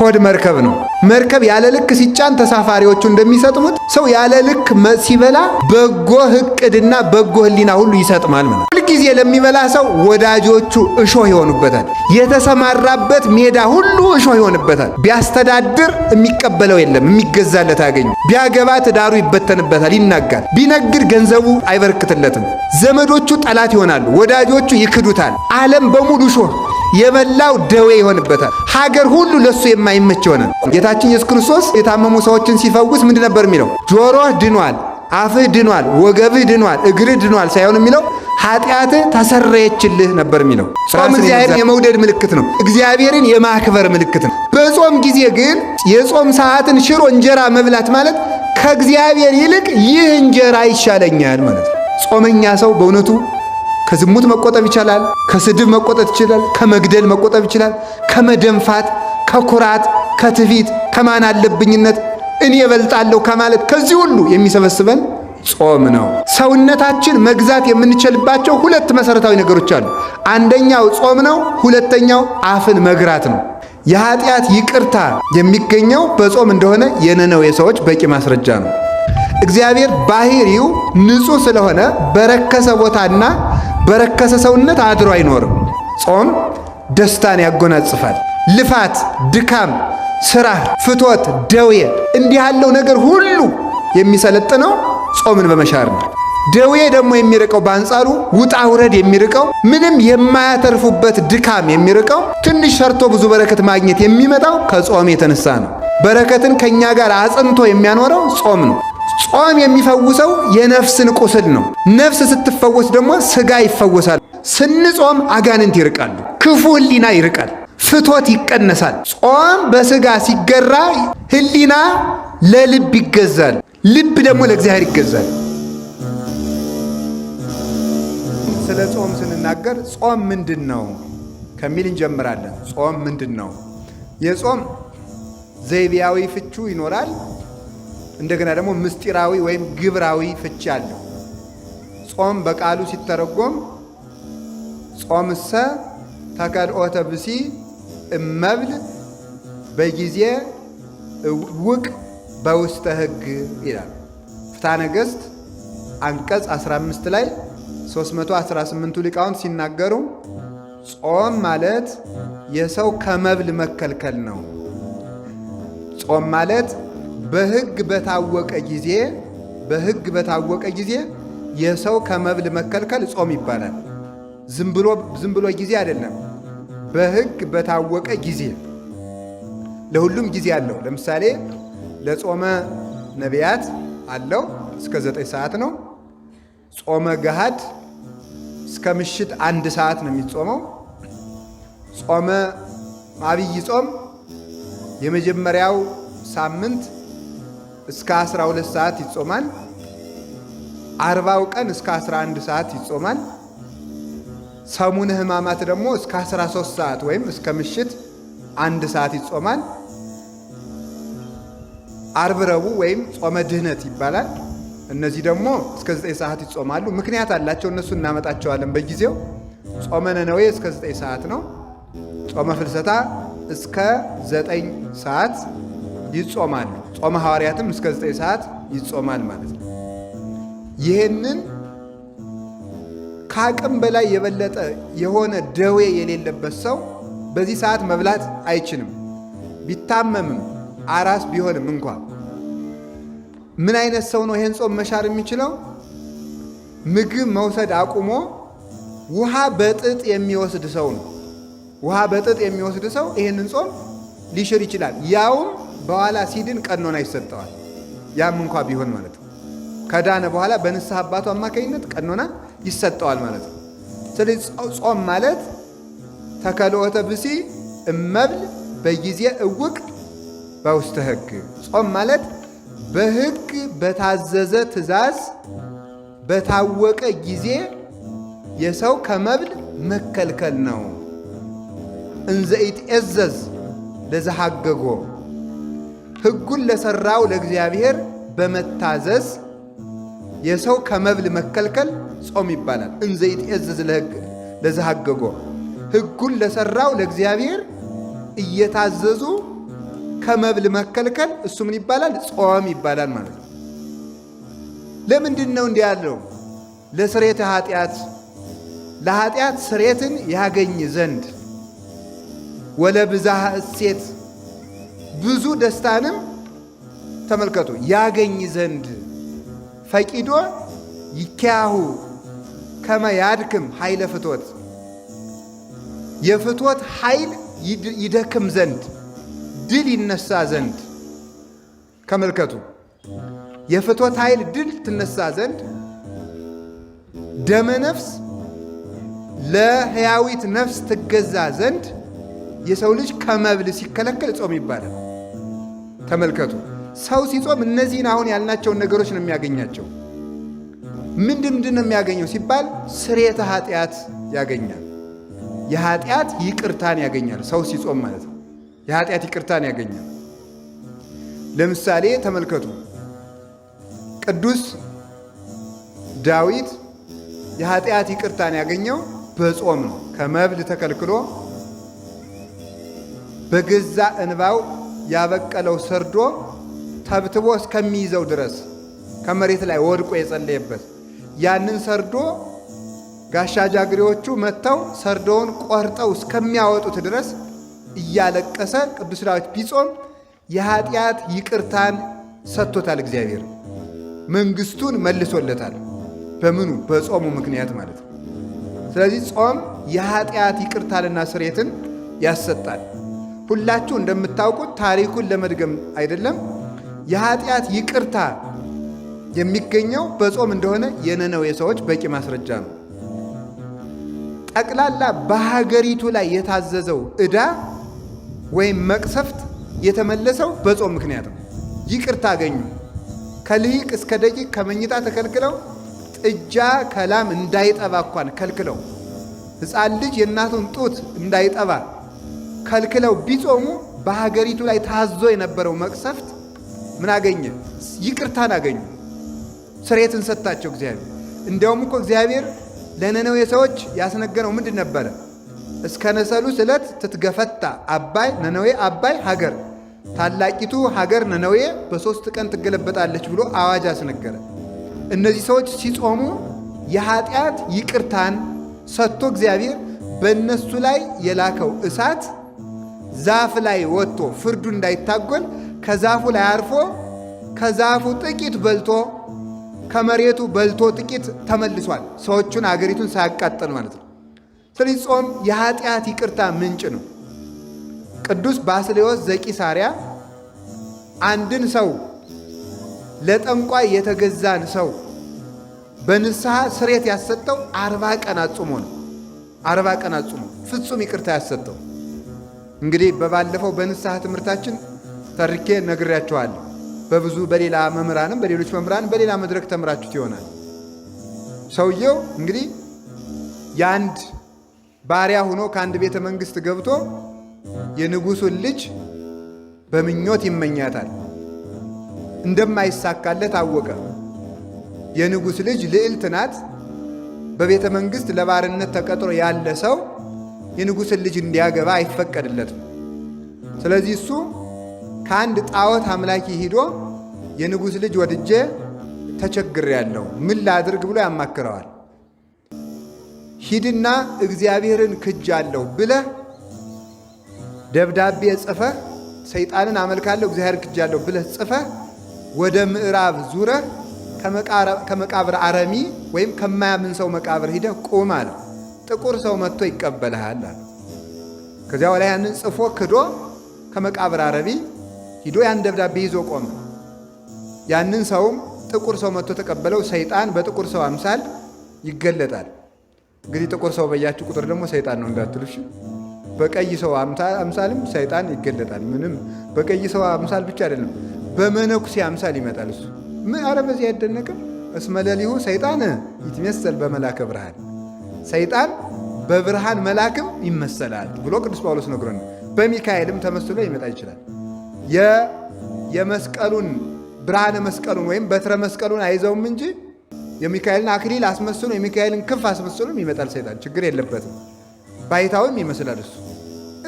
ሆድ መርከብ ነው። መርከብ ያለ ልክ ሲጫን ተሳፋሪዎቹ እንደሚሰጥሙት ሰው ያለ ልክ ሲበላ በጎ ዕቅድና በጎ ሕሊና ሁሉ ይሰጥማል ማለት ነው። ሁልጊዜ ለሚበላ ሰው ወዳጆቹ እሾህ ይሆኑበታል። የተሰማራበት ሜዳ ሁሉ እሾህ ይሆንበታል። ቢያስተዳድር የሚቀበለው የለም፣ የሚገዛለት አገኙ። ቢያገባ ትዳሩ ይበተንበታል፣ ይናጋል። ቢነግድ ገንዘቡ አይበረክትለትም። ዘመዶቹ ጠላት ይሆናሉ፣ ወዳጆቹ ይክዱታል። ዓለም በሙሉ እሾህ የበላው ደዌ ይሆንበታል። ሀገር ሁሉ ለሱ የማይመች ሆነ። ጌታችን ኢየሱስ ክርስቶስ የታመሙ ሰዎችን ሲፈውስ ምንድን ነበር የሚለው? ጆሮህ ድኗል፣ አፍህ ድኗል፣ ወገብህ ድኗል፣ እግርህ ድኗል ሳይሆን የሚለው ኃጢአትህ ተሰረየችልህ ነበር የሚለው። ጾም እግዚአብሔርን የመውደድ ምልክት ነው። እግዚአብሔርን የማክበር ምልክት ነው። በጾም ጊዜ ግን የጾም ሰዓትን ሽሮ እንጀራ መብላት ማለት ከእግዚአብሔር ይልቅ ይህ እንጀራ ይሻለኛል ማለት ነው። ጾመኛ ሰው በእውነቱ ከዝሙት መቆጠብ ይችላል፣ ከስድብ መቆጠብ ይችላል፣ ከመግደል መቆጠብ ይችላል፣ ከመደንፋት፣ ከኩራት፣ ከትዕቢት፣ ከማን አለብኝነት እኔ እበልጣለሁ ከማለት ከዚህ ሁሉ የሚሰበስበን ጾም ነው። ሰውነታችን መግዛት የምንችልባቸው ሁለት መሰረታዊ ነገሮች አሉ። አንደኛው ጾም ነው፣ ሁለተኛው አፍን መግራት ነው። የኃጢአት ይቅርታ የሚገኘው በጾም እንደሆነ የነነዌ ሰዎች በቂ ማስረጃ ነው። እግዚአብሔር ባህሪው ንጹሕ ስለሆነ በረከሰ ቦታና በረከሰ ሰውነት አድሮ አይኖርም። ጾም ደስታን ያጎናጽፋል። ልፋት፣ ድካም፣ ስራ፣ ፍቶት፣ ደዌ እንዲህ ያለው ነገር ሁሉ የሚሰለጥነው ጾምን በመሻር ነው። ደዌ ደግሞ የሚርቀው በአንጻሩ ውጣ ውረድ የሚርቀው ምንም የማያተርፉበት ድካም የሚርቀው ትንሽ ሰርቶ ብዙ በረከት ማግኘት የሚመጣው ከጾም የተነሳ ነው። በረከትን ከኛ ጋር አጽንቶ የሚያኖረው ጾም ነው። ጾም የሚፈውሰው የነፍስን ቁስል ነው። ነፍስ ስትፈወስ ደግሞ ስጋ ይፈወሳል። ስንጾም አጋንንት ይርቃሉ፣ ክፉ ሕሊና ይርቃል፣ ፍቶት ይቀነሳል። ጾም በስጋ ሲገራ ሕሊና ለልብ ይገዛል፣ ልብ ደግሞ ለእግዚአብሔር ይገዛል። ስለ ጾም ስንናገር ጾም ምንድን ነው ከሚል እንጀምራለን። ጾም ምንድን ነው? የጾም ዘይቤያዊ ፍቹ ይኖራል። እንደገና ደግሞ ምስጢራዊ ወይም ግብራዊ ፍቺ አለው። ጾም በቃሉ ሲተረጎም ጾምሰ ተከልኦተ ብሲ እመብል በጊዜ ውቅ በውስተ ሕግ ይላል። ፍትሐ ነገሥት አንቀጽ 15 ላይ 318ቱ ሊቃውንት ሲናገሩ ጾም ማለት የሰው ከመብል መከልከል ነው። ጾም ማለት በሕግ በታወቀ ጊዜ የሰው ከመብል መከልከል ጾም ይባላል። ዝም ብሎ ጊዜ አይደለም። በሕግ በታወቀ ጊዜ፣ ለሁሉም ጊዜ አለው። ለምሳሌ ለጾመ ነቢያት አለው፣ እስከ 9 ሰዓት ነው። ጾመ ገሃድ እስከ ምሽት 1 ሰዓት ነው የሚጾመው። ጾመ አብይ ጾም የመጀመሪያው ሳምንት እስከ 12 ሰዓት ይጾማል። 40ው ቀን እስከ 11 ሰዓት ይጾማል። ሰሙነ ሕማማት ደግሞ እስከ 13 ሰዓት ወይም እስከ ምሽት 1 ሰዓት ይጾማል። ዓርብ ረቡዕ ወይም ጾመ ድህነት ይባላል። እነዚህ ደግሞ እስከ 9 ሰዓት ይጾማሉ። ምክንያት አላቸው፣ እነሱ እናመጣቸዋለን በጊዜው። ጾመ ነነዌ እስከ 9 ሰዓት ነው። ጾመ ፍልሰታ እስከ 9 ሰዓት ይጾማሉ። ጾመ ሐዋርያትም እስከ 9 ሰዓት ይጾማል ማለት ነው። ይህንን ከአቅም በላይ የበለጠ የሆነ ደዌ የሌለበት ሰው በዚህ ሰዓት መብላት አይችልም። ቢታመምም አራስ ቢሆንም እንኳ ምን አይነት ሰው ነው ይህን ጾም መሻር የሚችለው? ምግብ መውሰድ አቁሞ ውሃ በጥጥ የሚወስድ ሰው ነው። ውሃ በጥጥ የሚወስድ ሰው ይህንን ጾም ሊሽር ይችላል። ያውም በኋላ ሲድን ቀኖና ይሰጠዋል። ያም እንኳ ቢሆን ማለት ነው። ከዳነ በኋላ በንስሐ አባቱ አማካኝነት ቀኖና ይሰጠዋል ማለት ነው። ስለዚህ ጾም ማለት ተከልኦተ ብሲ እመብል በጊዜ እውቅ በውስተ ሕግ። ጾም ማለት በሕግ በታዘዘ ትእዛዝ በታወቀ ጊዜ የሰው ከመብል መከልከል ነው። እንዘ ይትዔዘዝ ለዘሐገጎ ሕጉን ለሠራው ለእግዚአብሔር በመታዘዝ የሰው ከመብል መከልከል ጾም ይባላል። እንዘ ይትዔዘዝ ለዘሐገጎ ሕጉን ለሠራው ለእግዚአብሔር እየታዘዙ ከመብል መከልከል እሱ ምን ይባላል? ጾም ይባላል ማለት ነው። ለምንድን ነው እንዲህ ያለው? ለስርየተ ኃጢአት፣ ለኃጢአት ስርየትን ያገኝ ዘንድ ወለብዝሃ እሴት፣ ብዙ ደስታንም ተመልከቱ ያገኝ ዘንድ ፈቂዶ ይኪያሁ ከመ ያድክም ኃይለ ፍትወት፣ የፍትወት ኃይል ይደክም ዘንድ ድል ይነሳ ዘንድ። ከመልከቱ የፍትወት ኃይል ድል ትነሳ ዘንድ ደመ ነፍስ ለሕያዊት ነፍስ ትገዛ ዘንድ የሰው ልጅ ከመብል ሲከለከል ጾም ይባላል። ተመልከቱ ሰው ሲጾም እነዚህን አሁን ያልናቸውን ነገሮች ነው የሚያገኛቸው። ምንድን ነው የሚያገኘው ሲባል ስርየተ ኃጢአት ያገኛል። የኃጢአት ይቅርታን ያገኛል። ሰው ሲጾም ማለት ነው የኃጢአት ይቅርታን ያገኛል። ለምሳሌ ተመልከቱ ቅዱስ ዳዊት የኃጢአት ይቅርታን ያገኘው በጾም ነው። ከመብል ተከልክሎ በገዛ እንባው ያበቀለው ሰርዶ ተብትቦ እስከሚይዘው ድረስ ከመሬት ላይ ወድቆ የጸለየበት ያንን ሰርዶ ጋሻ ጃግሬዎቹ መጥተው ሰርዶውን ቆርጠው እስከሚያወጡት ድረስ እያለቀሰ ቅዱስ ዳዊት ቢጾም የኃጢአት ይቅርታን ሰጥቶታል። እግዚአብሔር መንግስቱን መልሶለታል። በምኑ? በጾሙ ምክንያት ማለት ነው። ስለዚህ ጾም የኃጢአት ይቅርታንና ስርየትን ያሰጣል። ሁላችሁ እንደምታውቁት ታሪኩን ለመድገም አይደለም፣ የኃጢአት ይቅርታ የሚገኘው በጾም እንደሆነ የነነዌ ሰዎች በቂ ማስረጃ ነው። ጠቅላላ በሀገሪቱ ላይ የታዘዘው ዕዳ ወይም መቅሰፍት የተመለሰው በጾም ምክንያት ነው። ይቅርታ አገኙ። ከልሂቅ እስከ ደቂቅ ከመኝታ ተከልክለው ጥጃ ከላም እንዳይጠባ እንኳን ከልክለው ሕፃን ልጅ የእናቱን ጡት እንዳይጠባ ከልክለው ቢጾሙ በሀገሪቱ ላይ ታዞ የነበረው መቅሰፍት ምን አገኘ? ይቅርታን አገኙ። ስርየትን ሰጣቸው እግዚአብሔር። እንዲያውም እኮ እግዚአብሔር ለነነዌ ሰዎች ያስነገረው ምንድን ነበረ? እስከ ነሰሉስ ዕለት ትትገፈታ አባይ ነነዌ አባይ ሀገር፣ ታላቂቱ ሀገር ነነዌ በ3 ቀን ትገለበጣለች ብሎ አዋጅ አስነገረ። እነዚህ ሰዎች ሲጾሙ የኃጢአት ይቅርታን ሰጥቶ እግዚአብሔር በእነሱ ላይ የላከው እሳት ዛፍ ላይ ወጥቶ ፍርዱ እንዳይታጎል ከዛፉ ላይ አርፎ ከዛፉ ጥቂት በልቶ ከመሬቱ በልቶ ጥቂት ተመልሷል። ሰዎቹን አገሪቱን ሳያቃጠል ማለት ነው። ስለዚህ ጾም የኃጢአት ይቅርታ ምንጭ ነው። ቅዱስ ባስልዮስ ዘቂሳርያ አንድን ሰው ለጠንቋይ የተገዛን ሰው በንስሐ ስርየት ያሰጠው 40 ቀን አጽሞ ነው። 40 ቀን አጽሞ ፍጹም ይቅርታ ያሰጠው። እንግዲህ በባለፈው በንስሐ ትምህርታችን ተርኬ ነግሬያችኋለሁ። በብዙ በሌላ መምህራንም በሌሎች መምህራን በሌላ መድረክ ተምራችሁት ይሆናል። ሰውየው እንግዲህ የአንድ ባሪያ ሆኖ ከአንድ ቤተ መንግስት ገብቶ የንጉሱን ልጅ በምኞት ይመኛታል። እንደማይሳካለት አወቀ። የንጉሥ ልጅ ልዕልት ናት። በቤተ መንግስት ለባርነት ተቀጥሮ ያለ ሰው የንጉሥን ልጅ እንዲያገባ አይፈቀድለትም። ስለዚህ እሱ ከአንድ ጣዖት አምላኪ ሂዶ የንጉሥ ልጅ ወድጄ ተቸግሬያለሁ ምን ላድርግ ብሎ ያማክረዋል። ሂድና እግዚአብሔርን ክጃለሁ ብለህ ደብዳቤ ጽፈህ ሰይጣንን አመልካለሁ እግዚአብሔርን ክጃለሁ ብለህ ጽፈህ ወደ ምዕራብ ዙረህ ከመቃብር አረሚ ወይም ከማያምን ሰው መቃብር ሂደህ ቁም አለ። ጥቁር ሰው መጥቶ ይቀበልሃል አለ። ከዚያ በኋላ ያንን ጽፎ ክዶ ከመቃብር አረሚ ሂዶ ያን ደብዳቤ ይዞ ቆመ። ያንን ሰውም ጥቁር ሰው መጥቶ ተቀበለው። ሰይጣን በጥቁር ሰው አምሳል ይገለጣል። እንግዲህ ጥቁር ሰው በያችሁ ቁጥር ደግሞ ሰይጣን ነው እንዳትሉሽ። በቀይ ሰው አምሳልም ሰይጣን ይገለጣል። ምንም በቀይ ሰው አምሳል ብቻ አይደለም፣ በመነኩሴ አምሳል ይመጣል። እሱ ምን አረ በዚህ አይደነቅም? እስመ ሌሊሁ ሰይጣን ይትመሰል በመላከ ብርሃን፣ ሰይጣን በብርሃን መላክም ይመሰላል ብሎ ቅዱስ ጳውሎስ ነግሮን፣ በሚካኤልም ተመስሎ ይመጣ ይችላል። የመስቀሉን ብርሃነ መስቀሉን ወይም በትረ መስቀሉን አይዘውም እንጂ የሚካኤልን አክሊል አስመስሎ የሚካኤልን ክንፍ አስመስሎም ይመጣል ሰይጣን። ችግር የለበትም። ባይታውም ይመስላል እሱ።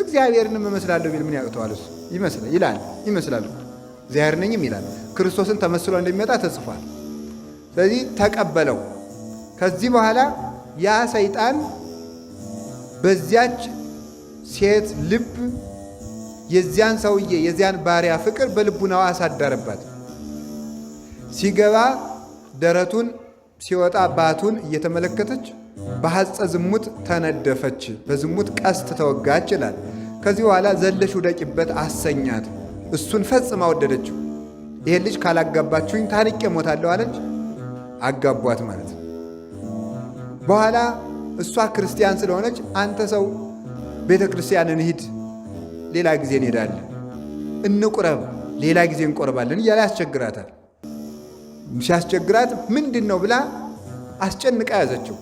እግዚአብሔርንም እመስላለሁ ቢል ምን ያቅተዋል? እሱ ይመስላል እግዚአብሔር ነኝም ይላል። ክርስቶስን ተመስሎ እንደሚመጣ ተጽፏል። ስለዚህ ተቀበለው። ከዚህ በኋላ ያ ሰይጣን በዚያች ሴት ልብ የዚያን ሰውዬ የዚያን ባሪያ ፍቅር በልቡናዋ አሳደረባት። ሲገባ ደረቱን ሲወጣ ባቱን እየተመለከተች በሐፀ ዝሙት ተነደፈች፣ በዝሙት ቀስት ተወጋች ይላል። ከዚህ በኋላ ዘለሽ ውደቂበት አሰኛት። እሱን ፈጽማ ወደደችው። ይሄን ልጅ ካላጋባችሁኝ ታንቄ ሞታለሁ አለች። አጋቧት ማለት ነው። በኋላ እሷ ክርስቲያን ስለሆነች አንተ ሰው ቤተ ክርስቲያን እንሂድ፣ ሌላ ጊዜ እንሄዳለን፣ እንቁረብ፣ ሌላ ጊዜ እንቆርባለን እያለ ያስቸግራታል። ሲያስቸግራት ምንድን ነው ብላ አስጨንቃ ያዘችው።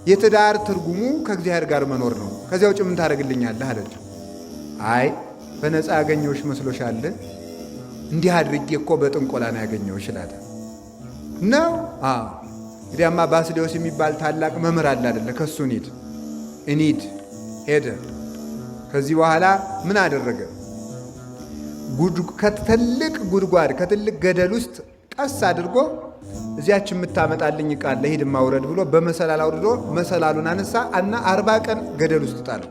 የትዳር ትርጉሙ ከእግዚአብሔር ጋር መኖር ነው፣ ከዚያ ውጭ ምን ታደርግልኛለህ አለችው። አይ በነፃ ያገኘሁሽ መስሎሻል? እንዲህ አድርጌ እኮ በጥንቆላ ነው ያገኘሁሽ እላታል። ነው እንግዲያማ ባስልዮስ የሚባል ታላቅ መምህር አለ አይደለ? ከሱ እንሂድ ሄደ። ከዚህ በኋላ ምን አደረገ? ከትልቅ ጉድጓድ ከትልቅ ገደል ውስጥ ቀስ አድርጎ እዚያች የምታመጣልኝ ዕቃ አለ ሂድ ማውረድ ብሎ በመሰላል አውርዶ መሰላሉን አነሳ እና 40 ቀን ገደል ውስጥ ጣለው።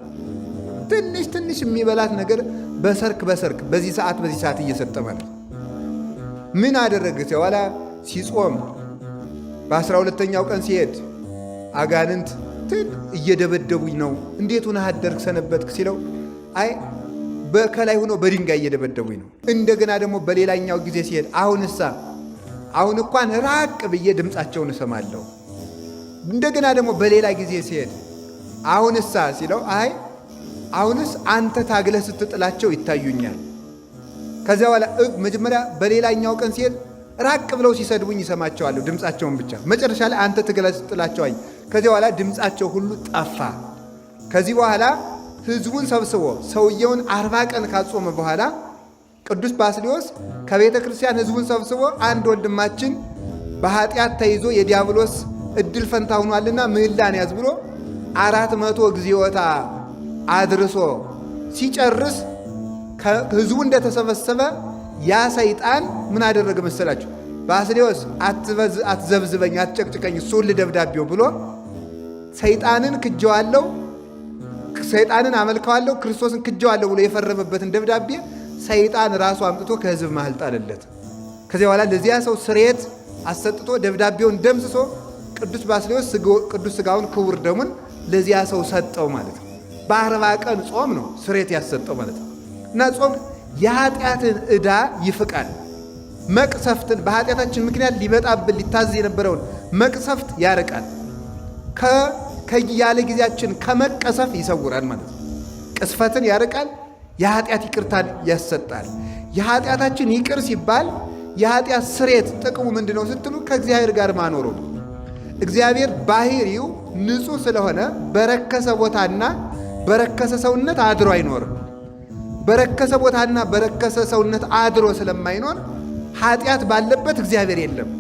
ትንሽ ትንሽ የሚበላት ነገር በሰርክ በዚህ ሰዓት እየሰጠ ማለት ምን አደረገ? በኋላ ሲጾም በ12ኛው ቀን ሲሄድ አጋንንት እየደበደቡኝ ነው፣ እንዴት ሆነህ አደርክ ሰነበትክ ሲለው አይ ከላይ ሆኖ በድንጋይ እየደበደቡኝ ነው። እንደገና ደግሞ በሌላኛው ጊዜ ሲሄድ አሁን እንኳን ራቅ ብዬ ድምፃቸውን እሰማለሁ። እንደገና ደግሞ በሌላ ጊዜ ሲሄድ አሁንሳ ሲለው አይ አሁንስ አንተ ታግለህ ስትጥላቸው ይታዩኛል። ከዚያ በኋላ መጀመሪያ በሌላኛው ቀን ሲሄድ ራቅ ብለው ሲሰድቡኝ ይሰማቸዋለሁ ድምፃቸውን ብቻ። መጨረሻ ላይ አንተ ትግለህ ስትጥላቸው አይ። ከዚያ በኋላ ድምፃቸው ሁሉ ጠፋ። ከዚህ በኋላ ሕዝቡን ሰብስቦ ሰውየውን 40 ቀን ካጾመ በኋላ ቅዱስ ባስልዮስ ከቤተ ክርስቲያን ሕዝቡን ሰብስቦ አንድ ወንድማችን በኃጢአት ተይዞ የዲያብሎስ እድል ፈንታ ሆኗልና ምህላን ያዝ ብሎ 400 እግዚኦታ አድርሶ ሲጨርስ ሕዝቡ እንደተሰበሰበ ያ ሰይጣን ምን አደረገ መሰላችሁ? ባስልዮስ አትዘብዝበኝ፣ አትጨቅጭቀኝ፣ እሱን ልደብዳቤው ብሎ ሰይጣንን ክጀዋለሁ፣ ሰይጣንን አመልከዋለሁ፣ ክርስቶስን ክጀዋለሁ ብሎ የፈረመበትን ደብዳቤ ሰይጣን ራሱ አምጥቶ ከሕዝብ መሃል ጣለለት። ከዚያ በኋላ ለዚያ ሰው ስርየት አሰጥቶ ደብዳቤውን ደምስሶ ቅዱስ ባስልዮስ ቅዱስ ሥጋውን ክቡር ደሙን ለዚያ ሰው ሰጠው ማለት ነው። በ40 ቀን ጾም ነው ስርየት ያሰጠው ማለት ነው። እና ጾም የኃጢአትን ዕዳ ይፍቃል። መቅሰፍትን በኃጢአታችን ምክንያት ሊመጣብን ሊታዘዝ የነበረውን መቅሰፍት ያርቃል። ያለ ጊዜያችን ከመቀሰፍ ይሰውራል ማለት ነው። ቅስፈትን ያርቃል። የኃጢአት ይቅርታን ያሰጣል። የኃጢአታችን ይቅር ሲባል የኃጢአት ስርየት ጥቅሙ ምንድን ነው ስትሉ ከእግዚአብሔር ጋር ማኖሩ ነው። እግዚአብሔር ባህሪው ንጹሕ ስለሆነ በረከሰ ቦታና በረከሰ ሰውነት አድሮ አይኖርም። በረከሰ ቦታና በረከሰ ሰውነት አድሮ ስለማይኖር ኃጢአት ባለበት እግዚአብሔር የለም።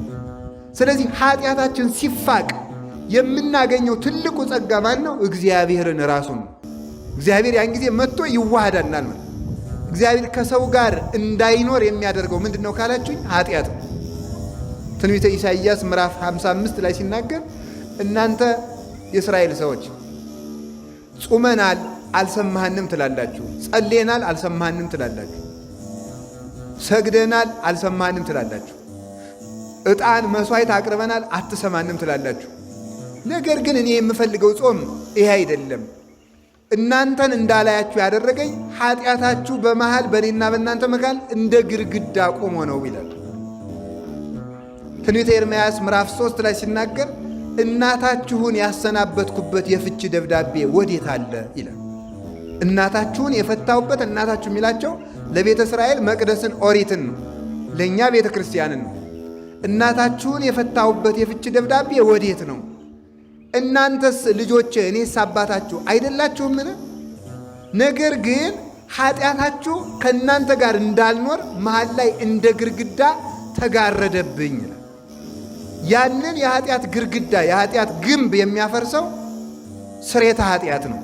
ስለዚህ ኃጢአታችን ሲፋቅ የምናገኘው ትልቁ ጸጋ ማን ነው? እግዚአብሔርን ራሱን ነው። እግዚአብሔር ያን ጊዜ መጥቶ ይዋሃዳናል ማለት። እግዚአብሔር ከሰው ጋር እንዳይኖር የሚያደርገው ምንድን ነው ካላችሁኝ፣ ኃጢአት ነው። ትንቢተ ኢሳይያስ ምዕራፍ 55 ላይ ሲናገር እናንተ የእስራኤል ሰዎች ጾመናል አልሰማህንም ትላላችሁ፣ ጸልየናል አልሰማህንም ትላላችሁ፣ ሰግደናል አልሰማህንም ትላላችሁ፣ ዕጣን መሥዋዕት አቅርበናል አትሰማንም ትላላችሁ። ነገር ግን እኔ የምፈልገው ጾም ይሄ አይደለም። እናንተን እንዳላያችሁ ያደረገኝ ኃጢአታችሁ በመሃል በእኔና በእናንተ መካከል እንደ ግድግዳ ቆሞ ነው ይላል። ትንቢተ ኤርምያስ ምዕራፍ 3 ላይ ሲናገር እናታችሁን ያሰናበትኩበት የፍቺ ደብዳቤ ወዴት አለ ይላል። እናታችሁን የፈታሁበት፣ እናታችሁ የሚላቸው ለቤተ እስራኤል መቅደስን ኦሪትን ነው፣ ለእኛ ቤተ ክርስቲያንን ነው። እናታችሁን የፈታሁበት የፍቺ ደብዳቤ ወዴት ነው? እናንተስ ልጆቼ እኔስ አባታችሁ አይደላችሁምን? ነገር ግን ኃጢአታችሁ ከእናንተ ጋር እንዳልኖር መሃል ላይ እንደ ግርግዳ ተጋረደብኝ። ያንን የኃጢአት ግርግዳ የኃጢአት ግንብ የሚያፈርሰው ስርየተ ኃጢአት ነው።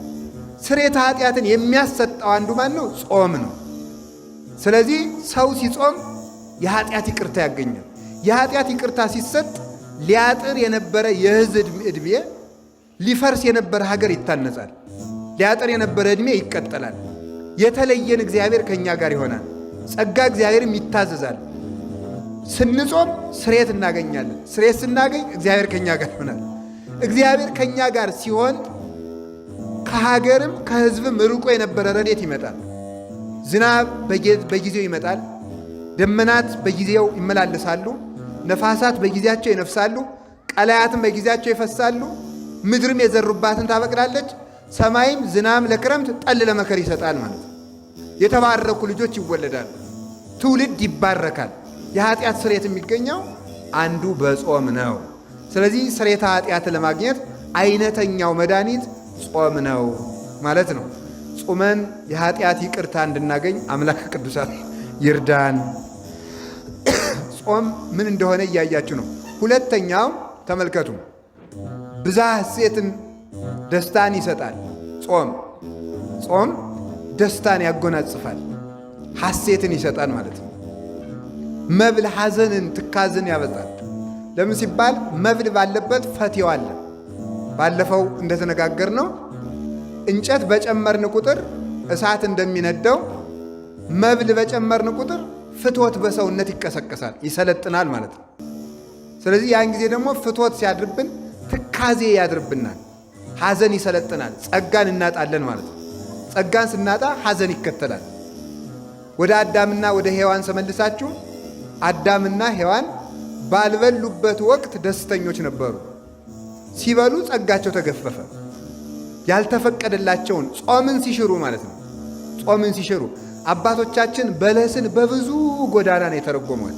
ስርየተ ኃጢአትን የሚያሰጠው አንዱ ማን ነው? ጾም ነው። ስለዚህ ሰው ሲጾም የኃጢአት ይቅርታ ያገኛል። የኃጢአት ይቅርታ ሲሰጥ ሊያጥር የነበረ የሕዝብ ዕድሜ፣ ሊፈርስ የነበረ ሀገር ይታነጻል። ሊያጥር የነበረ ዕድሜ ይቀጠላል። የተለየን እግዚአብሔር ከእኛ ጋር ይሆናል። ጸጋ እግዚአብሔርም ይታዘዛል። ስንጾም ስሬት እናገኛለን። ስሬት ስናገኝ እግዚአብሔር ከእኛ ጋር ይሆናል። እግዚአብሔር ከእኛ ጋር ሲሆን ከሀገርም ከሕዝብም ርቆ የነበረ ረድኤት ይመጣል። ዝናብ በጊዜው ይመጣል። ደመናት በጊዜው ይመላለሳሉ። ነፋሳት በጊዜያቸው ይነፍሳሉ። ቀላያትም በጊዜያቸው ይፈሳሉ። ምድርም የዘሩባትን ታበቅላለች። ሰማይም ዝናም ለክረምት ጠል ለመከር ይሰጣል ማለት ነው። የተባረኩ ልጆች ይወለዳሉ። ትውልድ ይባረካል። የኃጢአት ስርየት የሚገኘው አንዱ በጾም ነው። ስለዚህ ስርየተ ኃጢአት ለማግኘት አይነተኛው መድኃኒት ጾም ነው ማለት ነው። ጾመን የኃጢአት ይቅርታ እንድናገኝ አምላክ ቅዱሳን ይርዳን። ጾም ምን እንደሆነ እያያችሁ ነው። ሁለተኛው ተመልከቱ፣ ብዝሃ ሐሴትን ደስታን ይሰጣል። ጾም ደስታን ያጎናጽፋል፣ ሐሴትን ይሰጣል ማለት ነው። መብል ሐዘንን፣ ትካዝን ያበዛል። ለምን ሲባል መብል ባለበት ፈትው አለ። ባለፈው እንደተነጋገር ነው እንጨት በጨመርን ቁጥር እሳት እንደሚነደው መብል በጨመርን ቁጥር ፍትወት በሰውነት ይቀሰቀሳል፣ ይሰለጥናል ማለት ነው። ስለዚህ ያን ጊዜ ደግሞ ፍትወት ሲያድርብን ትካዜ ያድርብናል፣ ሐዘን ይሰለጥናል፣ ጸጋን እናጣለን ማለት ነው። ጸጋን ስናጣ ሐዘን ይከተላል። ወደ አዳምና ወደ ሔዋን ተመልሳችሁ አዳምና ሔዋን ባልበሉበት ወቅት ደስተኞች ነበሩ። ሲበሉ ጸጋቸው ተገፈፈ። ያልተፈቀደላቸውን ጾምን ሲሽሩ ማለት ነው። ጾምን ሲሽሩ አባቶቻችን በለስን በብዙ ጎዳና ነው የተረጎሟል።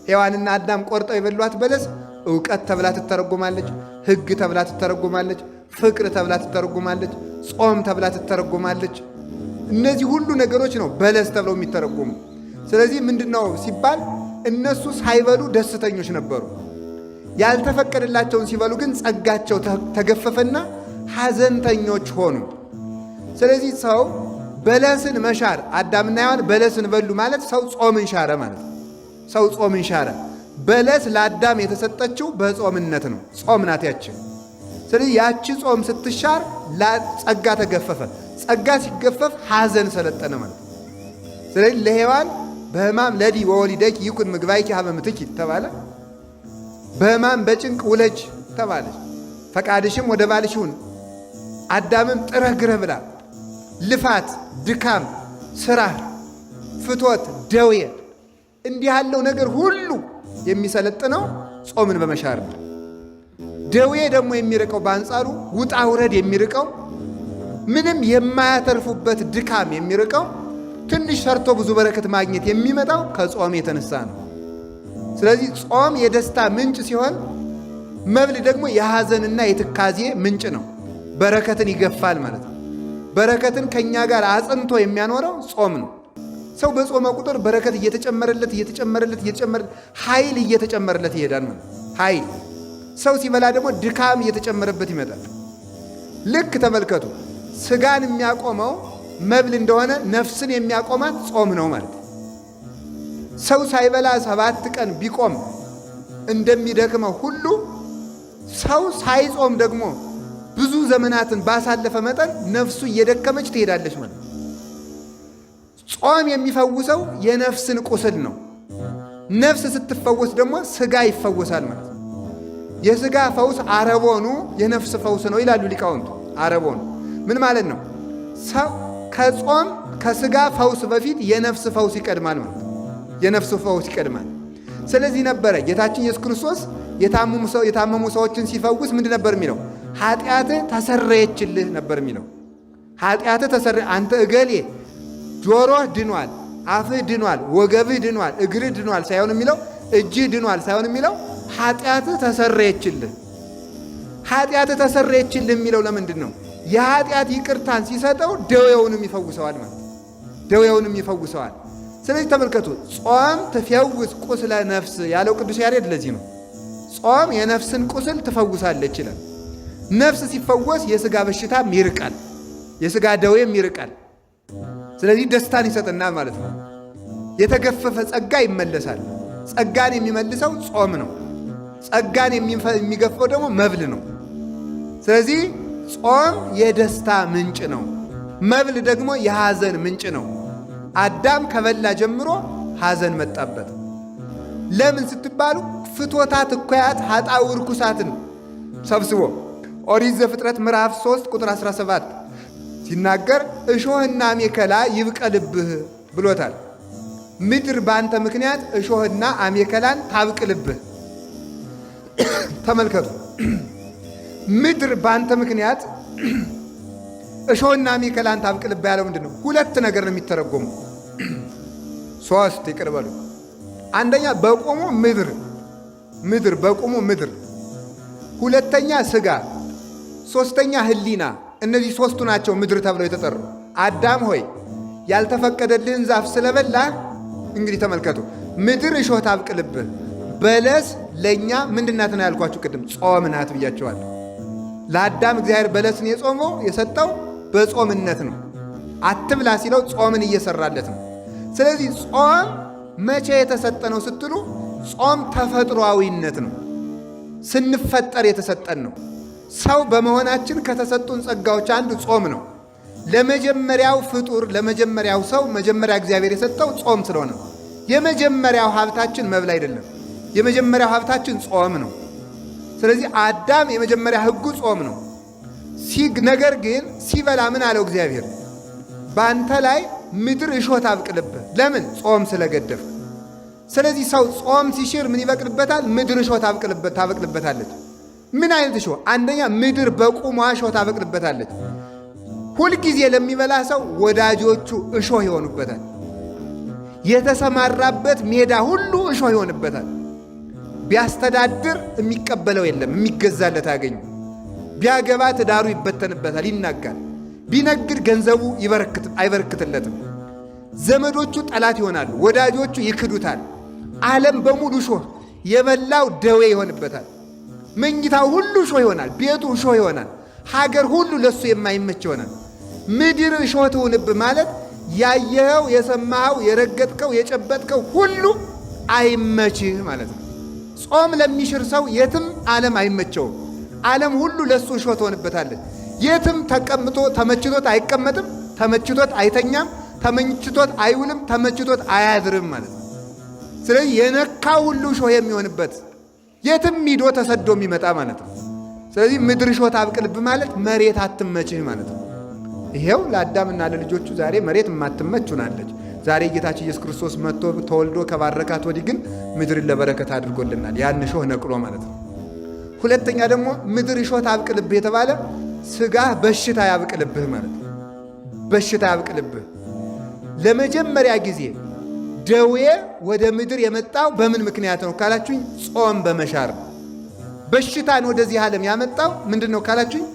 ሔዋንና አዳም ቆርጠው የበሏት በለስ ዕውቀት ተብላ ትተረጎማለች፣ ሕግ ተብላ ትተረጎማለች፣ ፍቅር ተብላ ትተረጎማለች፣ ጾም ተብላ ትተረጎማለች። እነዚህ ሁሉ ነገሮች ነው በለስ ተብለው የሚተረጎሙ። ስለዚህ ምንድነው ሲባል እነሱ ሳይበሉ ደስተኞች ነበሩ። ያልተፈቀደላቸውን ሲበሉ ግን ጸጋቸው ተገፈፈና ሐዘንተኞች ሆኑ። ስለዚህ ሰው በለስን መሻር፣ አዳምና ሔዋን በለስን በሉ ማለት ሰው ጾምን ሻረ ማለት ነው። ሰው ጾምን ሻረ። በለስ ለአዳም የተሰጠችው በጾምነት ነው። ጾም ናት ያቺ። ስለዚህ ያቺ ጾም ስትሻር ጸጋ ተገፈፈ። ጸጋ ሲገፈፍ ሐዘን ሰለጠነ ማለት ነው። ስለዚህ ለሔዋን በሕማም ለዲ ወወሊደኪ ይኩን ምግባይኪ ሀበ ምትኪ ተባለ። በሕማም በጭንቅ ውለጅ ተባለች። ፈቃድሽም ወደ ባልሽ ይሁን። አዳምም ጥረህ ግረህ ብላ። ልፋት፣ ድካም፣ ሥራ፣ ፍቶት፣ ደዌ እንዲህ ያለው ነገር ሁሉ የሚሰለጥነው ጾምን በመሻር ነው። ደዌ ደግሞ የሚርቀው በአንጻሩ ውጣ ውረድ የሚርቀው ምንም የማያተርፉበት ድካም የሚርቀው ትንሽ ሰርቶ ብዙ በረከት ማግኘት የሚመጣው ከጾም የተነሳ ነው። ስለዚህ ጾም የደስታ ምንጭ ሲሆን መብል ደግሞ የሐዘንና የትካዜ ምንጭ ነው። በረከትን ይገፋል ማለት ነው። በረከትን ከእኛ ጋር አጽንቶ የሚያኖረው ጾም ነው። ሰው በጾመ ቁጥር በረከት እየተጨመረለት ኃይል እየተጨመረለት ይሄዳል ማለት ኃይል። ሰው ሲበላ ደግሞ ድካም እየተጨመረበት ይመጣል። ልክ ተመልከቱ፣ ስጋን የሚያቆመው መብል እንደሆነ ነፍስን የሚያቆማት ጾም ነው ማለት ነው። ሰው ሳይበላ 7 ቀን ቢቆም እንደሚደክመው ሁሉ ሰው ሳይጾም ደግሞ ብዙ ዘመናትን ባሳለፈ መጠን ነፍሱ እየደከመች ትሄዳለች ማለት ነው። ጾም የሚፈውሰው የነፍስን ቁስል ነው። ነፍስ ስትፈወስ ደግሞ ስጋ ይፈወሳል ማለት ነው። የስጋ ፈውስ አረቦኑ የነፍስ ፈውስ ነው ይላሉ ሊቃውንቱ። አረቦኑ ምን ማለት ነው? ሰው ከጾም ከስጋ ፈውስ በፊት የነፍስ ፈውስ ይቀድማል ማለት ነው። የነፍስ ፈውስ ይቀድማል። ስለዚህ ነበረ ጌታችን ኢየሱስ ክርስቶስ የታመሙ ሰዎችን ሲፈውስ ምንድን ነበር የሚለው? ኃጢአትህ ተሰረየችልህ ነበር የሚለው። ኃጢአትህ ተሰረየ፣ አንተ እገሌ ጆሮህ ድኗል፣ አፍህ ድኗል፣ ወገብህ ድኗል፣ እግርህ ድኗል ሳይሆን የሚለው እጅህ ድኗል ሳይሆን የሚለው ኃጢአትህ ተሰረየችልህ። ኃጢአትህ ተሰረየችልህ የሚለው ለምንድን ነው? የኃጢአት ይቅርታን ሲሰጠው ደዌውንም ይፈውሰዋል ማለት ደዌውንም ይፈውሰዋል። ስለዚህ ተመልከቱ፣ ጾም ትፈውስ ቁስለ ነፍስ ያለው ቅዱስ ያሬድ ለዚህ ነው። ጾም የነፍስን ቁስል ትፈውሳለች ይላል። ነፍስ ሲፈወስ የሥጋ በሽታም ይርቃል፣ የሥጋ ደዌም ይርቃል። ስለዚህ ደስታን ይሰጠናል ማለት ነው። የተገፈፈ ጸጋ ይመለሳል። ጸጋን የሚመልሰው ጾም ነው። ጸጋን የሚገፈው ደግሞ መብል ነው። ስለዚህ ጾም የደስታ ምንጭ ነው። መብል ደግሞ የሐዘን ምንጭ ነው። አዳም ከበላ ጀምሮ ሐዘን መጣበት። ለምን ስትባሉ ፍቶታት እኩያት ኃጣው ርኩሳትን ሰብስቦ ኦሪት ዘፍጥረት ምዕራፍ 3 ቁጥር 17 ሲናገር እሾህና አሜከላ ይብቀልብህ ብሎታል። ምድር በአንተ ምክንያት እሾህና አሜከላን ታብቅልብህ። ተመልከቱ፣ ምድር በአንተ ምክንያት እሾህና አሜከላን ታብቅልብህ ያለው ምንድን ነው? ሁለት ነገር ነው የሚተረጎሙ። ሶስት ይቅር በሉ። አንደኛ በቁሙ ምድር በቁሙ ምድር፣ ሁለተኛ ስጋ፣ ሶስተኛ ህሊና። እነዚህ ሶስቱ ናቸው ምድር ተብለው የተጠሩ። አዳም ሆይ ያልተፈቀደልህን ዛፍ ስለበላህ እንግዲህ ተመልከቱ፣ ምድር እሾህ ታብቅልብህ። በለስ ለእኛ ምንድናት ነው ያልኳችሁ ቅድም? ጾም ናት ብያቸዋለሁ። ለአዳም እግዚአብሔር በለስን የጾመው የሰጠው በጾምነት ነው። አትብላ ሲለው ጾምን እየሰራለት ነው። ስለዚህ ጾም መቼ የተሰጠ ነው ስትሉ፣ ጾም ተፈጥሯዊነት ነው። ስንፈጠር የተሰጠን ነው። ሰው በመሆናችን ከተሰጡን ጸጋዎች አንዱ ጾም ነው። ለመጀመሪያው ፍጡር ለመጀመሪያው ሰው መጀመሪያ እግዚአብሔር የሰጠው ጾም ስለሆነ የመጀመሪያው ሀብታችን መብል አይደለም። የመጀመሪያው ሀብታችን ጾም ነው። ስለዚህ አዳም የመጀመሪያ ሕጉ ጾም ነው። ነገር ግን ሲበላ ምን አለው እግዚአብሔር? በአንተ ላይ ምድር እሾህ ታብቅልብህ። ለምን? ጾም ስለገደፍ። ስለዚህ ሰው ጾም ሲሽር ምን ይበቅልበታል? ምድር እሾህ ታበቅልበታለች። ምን አይነት እሾህ? አንደኛ ምድር በቁሟ እሾህ ታበቅልበታለች። ሁልጊዜ ለሚበላ ሰው ወዳጆቹ እሾህ ይሆኑበታል። የተሰማራበት ሜዳ ሁሉ እሾህ ይሆንበታል። ቢያስተዳድር የሚቀበለው የለም፣ የሚገዛለት አያገኙ። ቢያገባ ትዳሩ ይበተንበታል፣ ይናጋል። ቢነግድ ገንዘቡ አይበረክትለትም። ዘመዶቹ ጠላት ይሆናሉ፣ ወዳጆቹ ይክዱታል። ዓለም በሙሉ እሾህ፣ የበላው ደዌ ይሆንበታል። መኝታው ሁሉ እሾህ ይሆናል፣ ቤቱ እሾህ ይሆናል። ሀገር ሁሉ ለሱ የማይመች ይሆናል። ምድር እሾህ ትሁንብህ ማለት ያየኸው፣ የሰማኸው፣ የረገጥከው፣ የጨበጥከው ሁሉ አይመችህ ማለት ነው። ጾም ለሚሽር ሰው የትም ዓለም አይመቸውም። ዓለም ሁሉ ለሱ እሾህ ትሆንበታለች። የትም ተቀምጦ ተመችቶት አይቀመጥም፣ ተመችቶት አይተኛም፣ ተመችቶት አይውልም፣ ተመችቶት አያድርም ማለት ነው። ስለዚህ የነካው ሁሉ እሾህ የሚሆንበት የትም ሂዶ ተሰዶ የሚመጣ ማለት ነው። ስለዚህ ምድር እሾህ ታብቅልብህ ማለት መሬት አትመችህ ማለት ነው። ይሄው ለአዳምና ለልጆቹ ዛሬ መሬት የማትመች ሆናለች። ዛሬ ጌታችን ኢየሱስ ክርስቶስ መጥቶ ተወልዶ ከባረካት ወዲህ ግን ምድርን ለበረከት አድርጎልናል፣ ያን እሾህ ነቅሎ ማለት ነው። ሁለተኛ ደግሞ ምድር እሾህ ታብቅልብህ የተባለ ስጋህ በሽታ ያብቅልብህ ማለት ነው። በሽታ ያብቅልብህ። ለመጀመሪያ ጊዜ ደዌ ወደ ምድር የመጣው በምን ምክንያት ነው ካላችሁኝ፣ ጾም በመሻር ነው። በሽታን ወደዚህ ዓለም ያመጣው ምንድን ነው ካላችሁኝ፣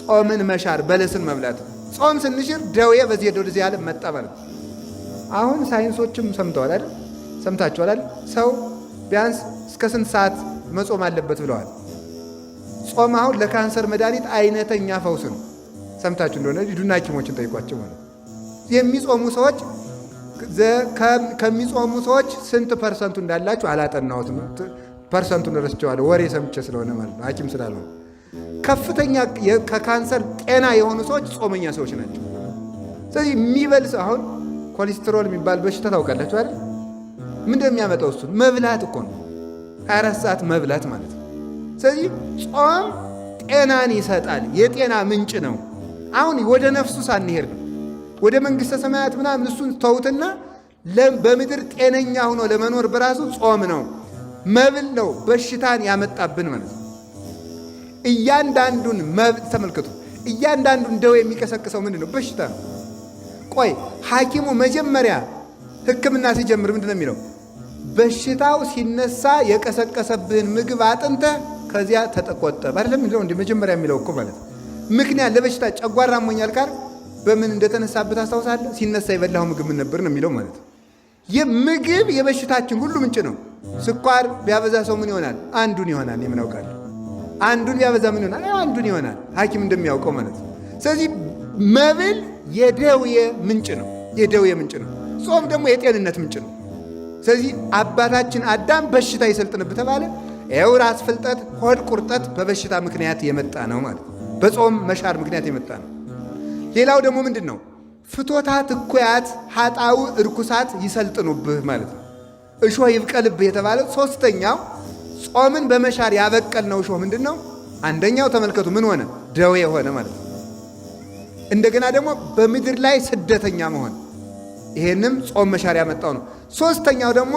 ጾምን መሻር፣ በለስን መብላት ነው። ጾም ስንሽር ደዌ በዚህ ወደዚህ ዓለም መጣ ማለት ነው። አሁን ሳይንሶችም ሰምተዋል አይደል? ሰምታችኋል አይደል? ሰው ቢያንስ እስከ ስንት ሰዓት መጾም አለበት ብለዋል። ጾም አሁን ለካንሰር መድኃኒት አይነተኛ ፈውስ ነው። ሰምታችሁ እንደሆነ ሂዱና ሐኪሞችን ጠይቋቸው ማለት ነው። የሚጾሙ ሰዎች ከሚጾሙ ሰዎች ስንት ፐርሰንቱ እንዳላችሁ አላጠናሁትም። ፐርሰንቱን ረስቸዋለሁ፣ ወሬ ሰምቼ ስለሆነ ማለት ነው፣ ሐኪም ስላልሆነ። ከፍተኛ ከካንሰር ጤና የሆኑ ሰዎች ጾመኛ ሰዎች ናቸው። ስለዚህ የሚበልስ አሁን ኮሌስትሮል የሚባል በሽታ ታውቃላችሁ አይደል? ምንድን ነው የሚያመጣው? እሱን መብላት እኮ ነው። 24 ሰዓት መብላት ማለት ነው። ስለዚህ ጾም ጤናን ይሰጣል፣ የጤና ምንጭ ነው። አሁን ወደ ነፍሱ ሳንሄድ ነው ወደ መንግሥተ ሰማያት ምናምን እሱን ተውትና በምድር ጤነኛ ሆኖ ለመኖር በራሱ ጾም ነው፣ መብል ነው በሽታን ያመጣብን ማለት ነው። እያንዳንዱን መብል ተመልከቱ። እያንዳንዱን ደዌ የሚቀሰቅሰው ምንድን ነው? በሽታ ነው። ቆይ ሐኪሙ መጀመሪያ ሕክምና ሲጀምር ምንድን ነው የሚለው? በሽታው ሲነሳ የቀሰቀሰብህን ምግብ አጥንተህ ከዚያ ተቆጠብ አይደለም የሚለው? እንደ መጀመሪያ የሚለው እኮ ማለት ነው። ምክንያት ለበሽታ ጨጓራ አሞኛል ካል በምን እንደተነሳበት ታስታውሳለህ? ሲነሳ የበላው ምግብ ምን ነበር ነው የሚለው ማለት ነው። የምግብ የበሽታችን ሁሉ ምንጭ ነው። ስኳር ቢያበዛ ሰው ምን ይሆናል? አንዱን ይሆናል። የምን አውቃለሁ? አንዱን ቢያበዛ ምን ይሆናል? አንዱን ይሆናል። ሐኪም እንደሚያውቀው ማለት ነው። ስለዚህ መብል የደዌ ምንጭ ነው። የደዌ ምንጭ ነው። ጾም ደግሞ የጤንነት ምንጭ ነው። ስለዚህ አባታችን አዳም በሽታ ይሰልጥንብህ ተባለ። ይኸው ራስ ፍልጠት፣ ሆድ ቁርጠት በበሽታ ምክንያት የመጣ ነው ማለት ነው። በጾም መሻር ምክንያት የመጣ ነው። ሌላው ደግሞ ምንድን ነው? ፍቶታት እኩያት ኃጣው እርኩሳት ይሰልጥኑብህ ማለት ነው። እሾህ ይብቀልብህ የተባለው ሶስተኛው ጾምን በመሻር ያበቀልነው እሾህ ምንድን ነው? አንደኛው ተመልከቱ፣ ምን ሆነ? ደዌ የሆነ ማለት ነው። እንደገና ደግሞ በምድር ላይ ስደተኛ መሆን፣ ይሄንም ጾም መሻር ያመጣው ነው። ሶስተኛው ደግሞ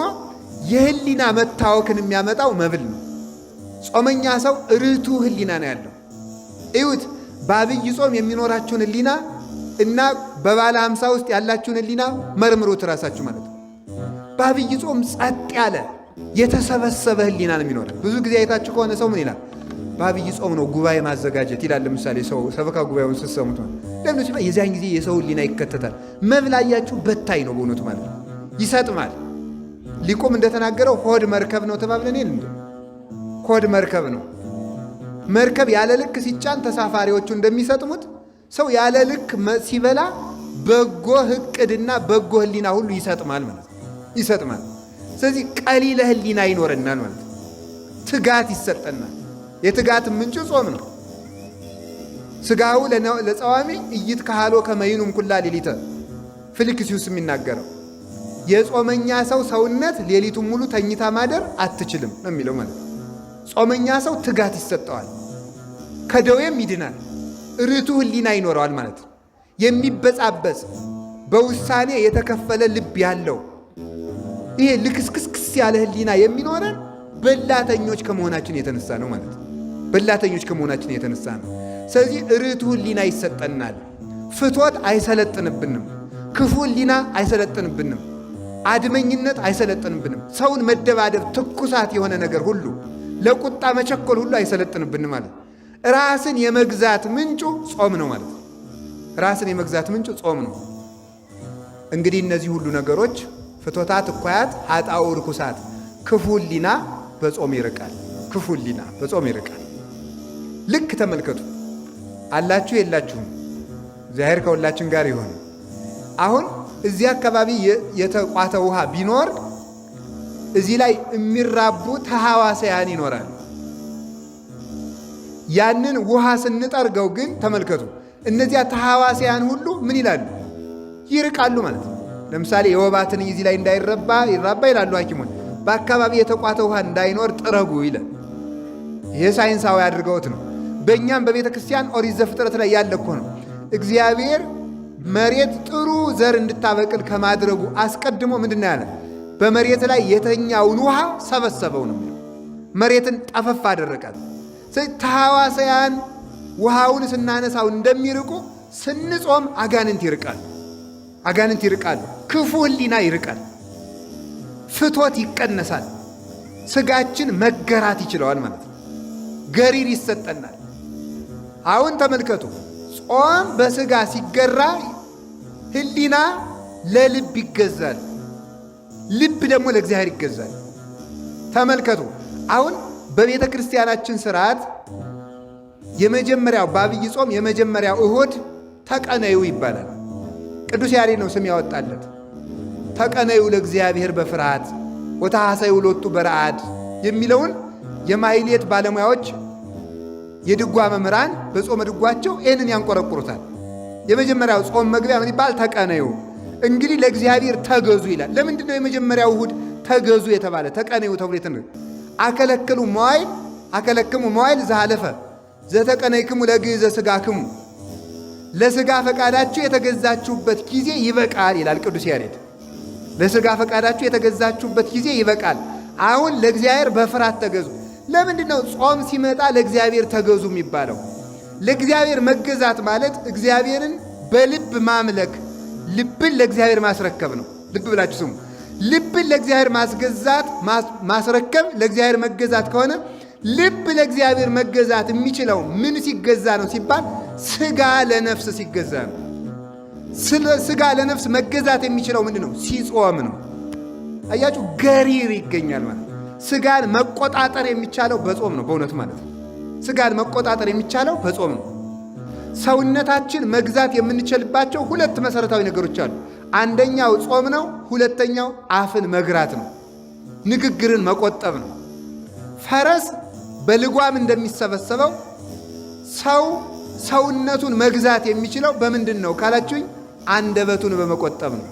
የህሊና መታወክን የሚያመጣው መብል ነው። ጾመኛ ሰው ርቱ ህሊና ነው ያለው። እዩት፣ በአብይ ጾም የሚኖራችሁን ህሊና እና በባለ 50 ውስጥ ያላችሁን ህሊና መርምሩት ራሳችሁ ማለት ነው። በአብይ ጾም ጸጥ ያለ የተሰበሰበ ህሊና ነው የሚኖረን። ብዙ ጊዜ አይታችሁ ከሆነ ሰው ምን ይላል? በአብይ ጾም ነው ጉባኤ ማዘጋጀት ይላል። ለምሳሌ ሰው ሰበካ ጉባኤውን ስትሰሙት ለምን ሲባል የዚያን ጊዜ የሰው ህሊና ይከተታል። መብላያችሁ በታይ ነው በእውነቱ ማለት ነው። ይሰጥማል። ሊቁም እንደተናገረው ሆድ መርከብ ነው ተባብለን የለ እንዴ? ሆድ መርከብ ነው። መርከብ ያለ ልክ ሲጫን ተሳፋሪዎቹ እንደሚሰጥሙት ሰው ያለ ልክ ሲበላ በጎ ዕቅድና በጎ ህሊና ሁሉ ይሰጥማል ማለት ነው። ይሰጥማል። ስለዚህ ቀሊለ ህሊና ይኖረናል ማለት ነው። ትጋት ይሰጠናል። የትጋት ምንጭ ጾም ነው። ስጋው ለጸዋሚ ኢይትከሃሎ ከመ ይኑም ኩላ ሌሊተ ፊልክስዩስ የሚናገረው የጾመኛ ሰው ሰውነት ሌሊቱን ሙሉ ተኝታ ማደር አትችልም ነው የሚለው ማለት ነው። ጾመኛ ሰው ትጋት ይሰጠዋል፣ ከደዌም ይድናል፣ ርቱ ህሊና ይኖረዋል ማለት ነው። የሚበጻበጽ በውሳኔ የተከፈለ ልብ ያለው ይሄ ልክስክስክስ ያለ ህሊና የሚኖረን በላተኞች ከመሆናችን የተነሳ ነው ማለት ነው። በላተኞች ከመሆናችን የተነሳ ነው። ስለዚህ ርቱ ህሊና ይሰጠናል። ፍቶት አይሰለጥንብንም። ክፉ ህሊና አይሰለጥንብንም። አድመኝነት አይሰለጥንብንም። ሰውን መደባደብ፣ ትኩሳት የሆነ ነገር ሁሉ፣ ለቁጣ መቸኮል ሁሉ አይሰለጥንብንም ማለት ነው። ራስን የመግዛት ምንጩ ጾም ነው ማለት ነው። ራስን የመግዛት ምንጩ ጾም ነው። እንግዲህ እነዚህ ሁሉ ነገሮች ፍቶታት እኩያት ኃጣው ርኩሳት፣ ክፉ ህሊና በጾም ይርቃል። ክፉ ህሊና በጾም ይርቃል። ልክ ተመልከቱ። አላችሁ የላችሁም? እግዚአብሔር ከሁላችን ጋር ይሆን። አሁን እዚህ አካባቢ የተቋተ ውሃ ቢኖር እዚህ ላይ የሚራቡ ተሐዋስያን ይኖራል። ያንን ውሃ ስንጠርገው ግን ተመልከቱ፣ እነዚያ ተሐዋስያን ሁሉ ምን ይላሉ? ይርቃሉ ማለት ነው። ለምሳሌ የወባ ትንኝ እዚህ ላይ እንዳይራባ ይላሉ ሐኪሞች። በአካባቢ የተቋተ ውሃ እንዳይኖር ጥረጉ ይላል። ይሄ ሳይንሳዊ አድርገውት ነው። በእኛም በቤተ ክርስቲያን ኦሪት ዘፍጥረት ላይ ያለ እኮ ነው። እግዚአብሔር መሬት ጥሩ ዘር እንድታበቅል ከማድረጉ አስቀድሞ ምንድን ነው ያለ? በመሬት ላይ የተኛውን ውሃ ሰበሰበው ነው የሚለው። መሬትን ጠፈፍ አደረጋት። ስለዚህ ተሐዋስያን ውሃውን ስናነሳው እንደሚርቁ ስንጾም አጋንንት ይርቃል። አጋንንት ይርቃሉ። ክፉ ህሊና ይርቃል። ፍቶት ይቀነሳል። ስጋችን መገራት ይችለዋል ማለት ነው። ገሪር ይሰጠናል። አሁን ተመልከቱ፣ ጾም በስጋ ሲገራ ህሊና ለልብ ይገዛል፣ ልብ ደግሞ ለእግዚአብሔር ይገዛል። ተመልከቱ፣ አሁን በቤተ ክርስቲያናችን ስርዓት የመጀመሪያው በአብይ ጾም የመጀመሪያው እሁድ ተቀነዩ ይባላል። ቅዱስ ያሬድ ነው ስም ያወጣለት። ተቀነዩ ለእግዚአብሔር በፍርሃት ወተሐሰዩ ሎቱ በረአድ የሚለውን የማሕሌት ባለሙያዎች የድጓ መምህራን በጾመ ድጓቸው ይህንን ያንቆረቁሩታል። የመጀመሪያው ጾም መግቢያ ምን ይባል? ተቀነዩ። እንግዲህ ለእግዚአብሔር ተገዙ ይላል። ለምንድን ነው የመጀመሪያው እሁድ ተገዙ የተባለ? ተቀነዩ ተብሎ አከለክሙ መዋዕል ዘሃለፈ ዘተቀነይክሙ ለግእዘ ሥጋክሙ፣ ለሥጋ ፈቃዳችሁ የተገዛችሁበት ጊዜ ይበቃል ይላል ቅዱስ ያሬድ። ለሥጋ ፈቃዳችሁ የተገዛችሁበት ጊዜ ይበቃል። አሁን ለእግዚአብሔር በፍርሃት ተገዙ። ለምንድን ነው ጾም ሲመጣ ለእግዚአብሔር ተገዙ የሚባለው? ለእግዚአብሔር መገዛት ማለት እግዚአብሔርን በልብ ማምለክ፣ ልብን ለእግዚአብሔር ማስረከብ ነው። ልብ ብላችሁ ስሙ። ልብን ለእግዚአብሔር ማስረከብ ለእግዚአብሔር መገዛት ከሆነ ልብ ለእግዚአብሔር መገዛት የሚችለው ምን ሲገዛ ነው ሲባል ሥጋ ለነፍስ ሲገዛ ነው። ሥጋ ለነፍስ መገዛት የሚችለው ምንድን ነው? ሲጾም ነው። አያችሁ፣ ገሪር ይገኛል ማለት። ሥጋን መቆጣጠር የሚቻለው በጾም ነው። በእውነቱ ማለት ነው። ሥጋን መቆጣጠር የሚቻለው በጾም ነው። ሰውነታችን መግዛት የምንችልባቸው ሁለት መሠረታዊ ነገሮች አሉ። አንደኛው ጾም ነው። ሁለተኛው አፍን መግራት ነው፣ ንግግርን መቆጠብ ነው። ፈረስ በልጓም እንደሚሰበሰበው ሰው ሰውነቱን መግዛት የሚችለው በምንድን ነው ካላችሁኝ፣ አንደበቱን በመቆጠብ ነው።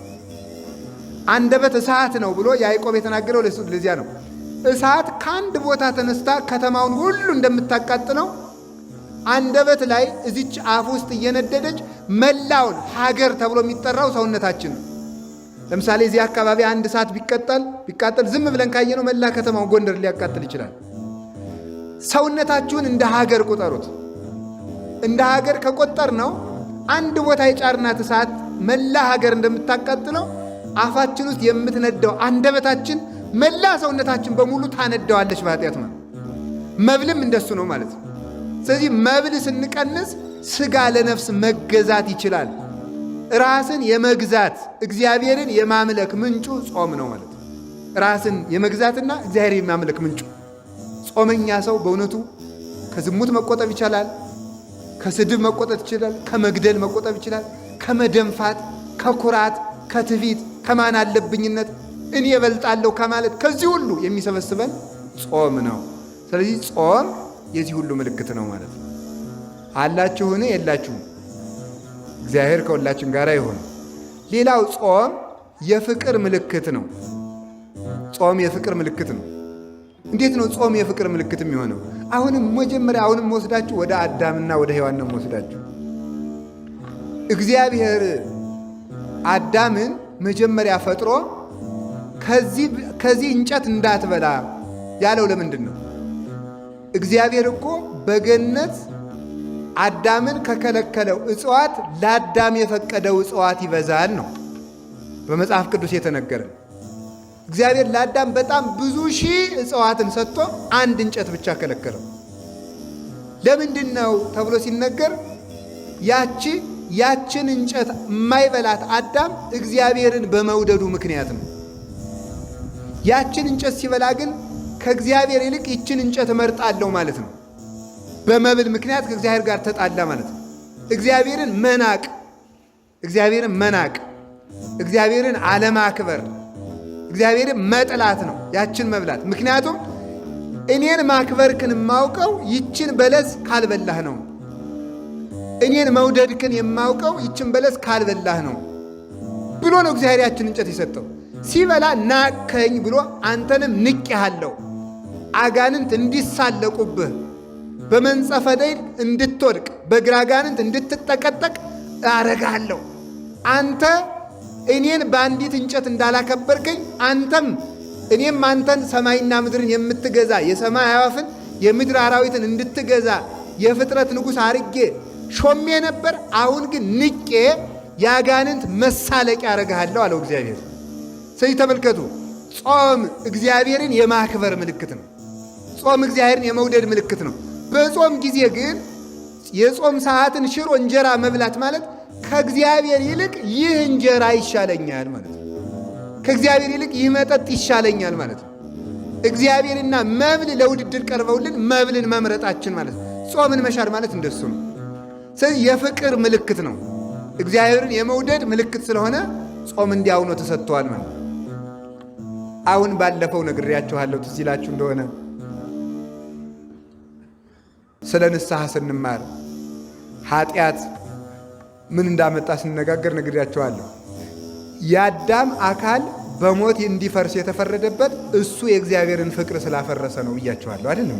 አንደበት እሳት ነው ብሎ ያዕቆብ የተናገረው ለዚያ ነው። እሳት ከአንድ ቦታ ተነስታ ከተማውን ሁሉ እንደምታቃጥለው አንደበት ላይ እዚች አፍ ውስጥ እየነደደች መላውን ሀገር ተብሎ የሚጠራው ሰውነታችን ነው። ለምሳሌ እዚህ አካባቢ አንድ እሳት ቢቃጠል ዝም ብለን ካየነው መላ ከተማው ጎንደር ሊያቃጥል ይችላል። ሰውነታችሁን እንደ ሀገር ቁጠሩት። እንደ ሀገር ከቆጠር ነው አንድ ቦታ የጫርናት እሳት መላ ሀገር እንደምታቃጥለው አፋችን ውስጥ የምትነደው አንደበታችን መላ ሰውነታችን በሙሉ ታነደዋለች በኃጢአት ማለት። መብልም እንደሱ ነው ማለት ነው። ስለዚህ መብል ስንቀንስ ስጋ ለነፍስ መገዛት ይችላል። ራስን የመግዛት እግዚአብሔርን የማምለክ ምንጩ ጾም ነው ማለት ነው። ራስን የመግዛትና እግዚአብሔር የማምለክ ምንጩ። ጾመኛ ሰው በእውነቱ ከዝሙት መቆጠብ ይችላል፣ ከስድብ መቆጠብ ይችላል፣ ከመግደል መቆጠብ ይችላል፣ ከመደንፋት፣ ከኩራት፣ ከትዕቢት፣ ከማን አለብኝነት እኔ እበልጣለሁ ከማለት ከዚህ ሁሉ የሚሰበስበን ጾም ነው። ስለዚህ ጾም የዚህ ሁሉ ምልክት ነው ማለት ነው። አላችሁን? የላችሁም? እግዚአብሔር ከሁላችን ጋር ይሁን። ሌላው ጾም የፍቅር ምልክት ነው። ጾም የፍቅር ምልክት ነው። እንዴት ነው ጾም የፍቅር ምልክት የሚሆነው? አሁንም ወስዳችሁ ወደ አዳምና ወደ ሔዋን ነው ወስዳችሁ። እግዚአብሔር አዳምን መጀመሪያ ፈጥሮ ከዚህ እንጨት እንዳትበላ ያለው ለምንድን ነው? እግዚአብሔር እኮ በገነት አዳምን ከከለከለው እጽዋት ለአዳም የፈቀደው እጽዋት ይበዛል ነው በመጽሐፍ ቅዱስ የተነገረ። እግዚአብሔር ለአዳም በጣም ብዙ ሺህ እጽዋትን ሰጥቶ አንድ እንጨት ብቻ ከለከለው። ለምንድን ነው ተብሎ ሲነገር ያችን እንጨት የማይበላት አዳም እግዚአብሔርን በመውደዱ ምክንያት ነው። ያችን እንጨት ሲበላ ግን ከእግዚአብሔር ይልቅ ይችን እንጨት እመርጣለሁ ማለት ነው። በመብል ምክንያት ከእግዚአብሔር ጋር ተጣላ ማለት ነው። እግዚአብሔርን መናቅ፣ እግዚአብሔርን አለማክበር፣ እግዚአብሔርን መጥላት ነው ያችን መብላት። ምክንያቱም እኔን ማክበርክን የማውቀው ይችን በለስ ካልበላህ ነው። እኔን መውደድክን የማውቀው ይችን በለስ ካልበላህ ነው ብሎ ነው እግዚአብሔር ያችን እንጨት የሰጠው። ሲበላ ናቅከኝ ብሎ አንተንም ንቄሃለሁ፣ አጋንንት እንዲሳለቁብህ፣ በመንጸፈ ደይን እንድትወድቅ፣ በግራ አጋንንት እንድትጠቀጠቅ አረጋለሁ። አንተ እኔን በአንዲት እንጨት እንዳላከበርከኝ እኔም አንተን ሰማይና ምድርን የምትገዛ የሰማይ አዕዋፍን የምድር አራዊትን እንድትገዛ የፍጥረት ንጉሥ አርጌ ሾሜ ነበር። አሁን ግን ንቄ የአጋንንት መሳለቂያ አረግሃለሁ አለው እግዚአብሔር። ስለዚህ ተመልከቱ፣ ጾም እግዚአብሔርን የማክበር ምልክት ነው። ጾም እግዚአብሔርን የመውደድ ምልክት ነው። በጾም ጊዜ ግን የጾም ሰዓትን ሽሮ እንጀራ መብላት ማለት ከእግዚአብሔር ይልቅ ይህ እንጀራ ይሻለኛል ማለት ነው። ከእግዚአብሔር ይልቅ ይህ መጠጥ ይሻለኛል ማለት ነው። እግዚአብሔርና መብል ለውድድር ቀርበውልን መብልን መምረጣችን ማለት ነው። ጾምን መሻር ማለት እንደሱ ነው። ስለዚህ የፍቅር ምልክት ነው። እግዚአብሔርን የመውደድ ምልክት ስለሆነ ጾም እንዲያው ነው ተሰጥቷል ማለት ነው። አሁን ባለፈው ነግሬያችኋለሁ፣ ትዝ ይላችሁ እንደሆነ ስለ ንስሐ ስንማር ኃጢአት ምን እንዳመጣ ስንነጋገር ነግሬያችኋለሁ። የአዳም አካል በሞት እንዲፈርስ የተፈረደበት እሱ የእግዚአብሔርን ፍቅር ስላፈረሰ ነው ብያችኋለሁ አይደለም?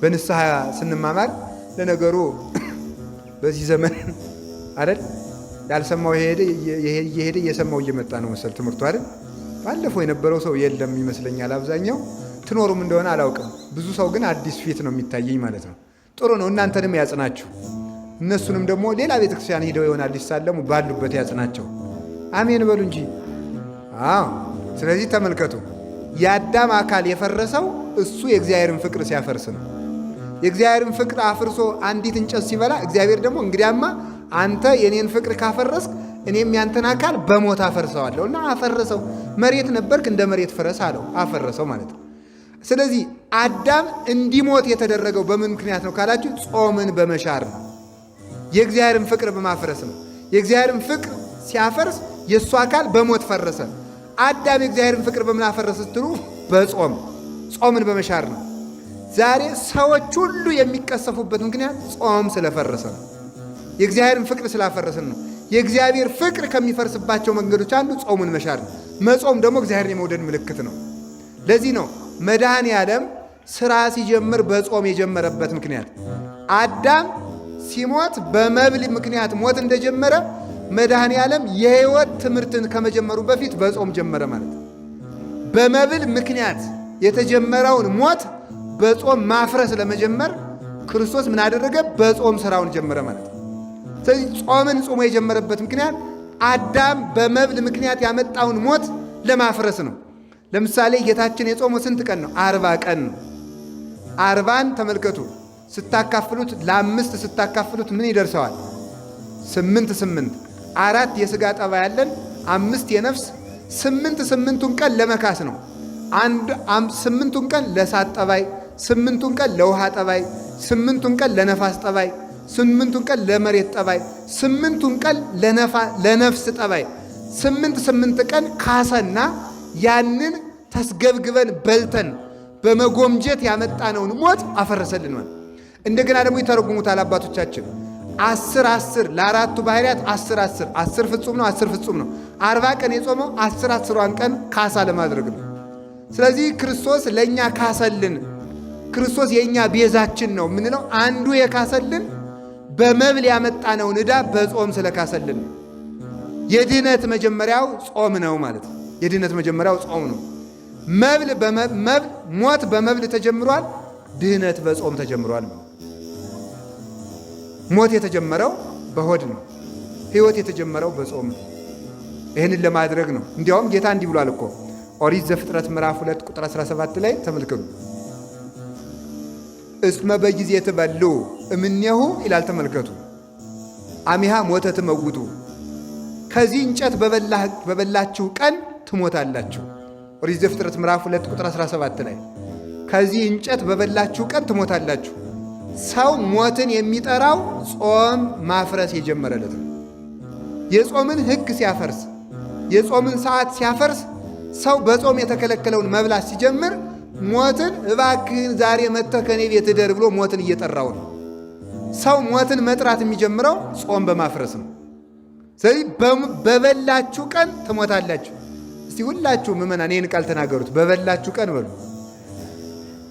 በንስሐ ስንማማር ለነገሩ በዚህ ዘመን አይደል ያልሰማው እየሄደ እየሰማው እየመጣ ነው መሰል ትምህርቱ አይደል? ባለፈው የነበረው ሰው የለም ይመስለኛል አብዛኛው። ትኖሩም እንደሆነ አላውቅም። ብዙ ሰው ግን አዲስ ፊት ነው የሚታየኝ ማለት ነው። ጥሩ ነው። እናንተንም ያጽናችሁ፣ እነሱንም ደግሞ ሌላ ቤተክርስቲያን ሄደው ይሆናል ሊሳለሙ ባሉበት ያጽናቸው። አሜን በሉ እንጂ። አዎ። ስለዚህ ተመልከቱ፣ የአዳም አካል የፈረሰው እሱ የእግዚአብሔርን ፍቅር ሲያፈርስ ነው። የእግዚአብሔርን ፍቅር አፍርሶ አንዲት እንጨት ሲበላ እግዚአብሔር ደግሞ እንግዲያማ አንተ የኔን ፍቅር ካፈረስክ እኔም ያንተን አካል በሞት አፈርሰዋለሁ እና አፈረሰው። መሬት ነበርክ እንደ መሬት ፍረስ አለው፣ አፈረሰው ማለት ነው። ስለዚህ አዳም እንዲሞት የተደረገው በምን ምክንያት ነው ካላችሁ፣ ጾምን በመሻር ነው። የእግዚአብሔርን ፍቅር በማፍረስ ነው። የእግዚአብሔርን ፍቅር ሲያፈርስ የእሱ አካል በሞት ፈረሰ። አዳም የእግዚአብሔርን ፍቅር በምን አፈረሰ ስትሉ በጾም ጾምን በመሻር ነው። ዛሬ ሰዎች ሁሉ የሚቀሰፉበት ምክንያት ጾም ስለፈረሰ ነው። የእግዚአብሔርን ፍቅር ስላፈረስን ነው። የእግዚአብሔር ፍቅር ከሚፈርስባቸው መንገዶች አንዱ ጾሙን መሻር ነው። መጾም ደግሞ እግዚአብሔርን የመውደድ ምልክት ነው። ለዚህ ነው መድኃኔ ዓለም ሥራ ሲጀምር በጾም የጀመረበት ምክንያት። አዳም ሲሞት በመብል ምክንያት ሞት እንደጀመረ መድኃኔ ዓለም የሕይወት ትምህርትን ከመጀመሩ በፊት በጾም ጀመረ ማለት ነው። በመብል ምክንያት የተጀመረውን ሞት በጾም ማፍረስ ለመጀመር ክርስቶስ ምን አደረገ? በጾም ሥራውን ጀመረ ማለት ነው። ስለዚህ ጾምን ጾሞ የጀመረበት ምክንያት አዳም በመብል ምክንያት ያመጣውን ሞት ለማፍረስ ነው። ለምሳሌ ጌታችን የጾመው ስንት ቀን ነው? 40 ቀን ነው። 40ን ተመልከቱ። ስታካፍሉት ለ5 ስታካፍሉት ምን ይደርሰዋል? 8 4 የሥጋ ጠባይ ያለን 5 የነፍስ 8ቱን ቀን ለመካስ ነው። 8ቱን ቀን ለእሳት ጠባይ፣ 8ቱን ቀን ለውሃ ጠባይ፣ 8ቱን ቀን ለነፋስ ጠባይ፣ 8ቱን ቀን ለመሬት ጠባይ፣ 8ቱን ቀን ለነፍስ ጠባይ 8 ቀን ካሰና ያንን ተስገብግበን በልተን በመጎምጀት ያመጣነውን ሞት አፈረሰልን ማለት። እንደገና ደግሞ ይተረጉሙታል አባቶቻችን 10 ለአራቱ ባህሪያት 10 ፍጹም ነው፣ 10 ፍጹም ነው። 40 ቀን የጾመው 10ን ቀን ካሳ ለማድረግ ነው። ስለዚህ ክርስቶስ ለእኛ ካሰልን፣ ክርስቶስ የእኛ ቤዛችን ነው የምንለው አንዱ የካሰልን በመብል ያመጣነውን ዕዳ በጾም ስለካሰልን የድህነት መጀመሪያው ጾም ነው ማለት ነው። የድህነት መጀመሪያው ጾም ነው። ሞት በመብል ተጀምሯል፣ ድህነት በጾም ተጀምሯል። ሞት የተጀመረው በሆድ ነው። ሕይወት የተጀመረው በጾም ነው። ይህንን ለማድረግ ነው። እንዲያውም ጌታ እንዲህ ብሏል እኮ ኦሪት ዘፍጥረት ምዕራፍ 2 ቁጥር 17 ላይ ተመልከቱ። እስመ በጊዜ ትበሉ እምኔሁ ይላል። ተመልከቱ። አሚሃ ሞተ ትመውቱ፣ ከዚህ እንጨት በበላችሁ ቀን ትሞታላችሁ። ኦሪት ዘፍጥረት ምዕራፍ 2 ቁጥር 17 ላይ ከዚህ እንጨት በበላችሁ ቀን ትሞታላችሁ። ሰው ሞትን የሚጠራው ጾም ማፍረስ የጀመረለት ነው። የጾምን ሕግ ሲያፈርስ፣ የጾምን ሰዓት ሲያፈርስ፣ ሰው በጾም የተከለከለውን መብላት ሲጀምር ሞትን እባክህን ዛሬ መጥተህ ከኔ ቤት እደር ብሎ ሞትን እየጠራው ነው። ሰው ሞትን መጥራት የሚጀምረው ጾም በማፍረስ ነው። ስለዚህ በበላችሁ ቀን ትሞታላችሁ። እስቲ ሁላችሁ ምእመናን ይህን ቃል ተናገሩት። በበላችሁ ቀን በሉ።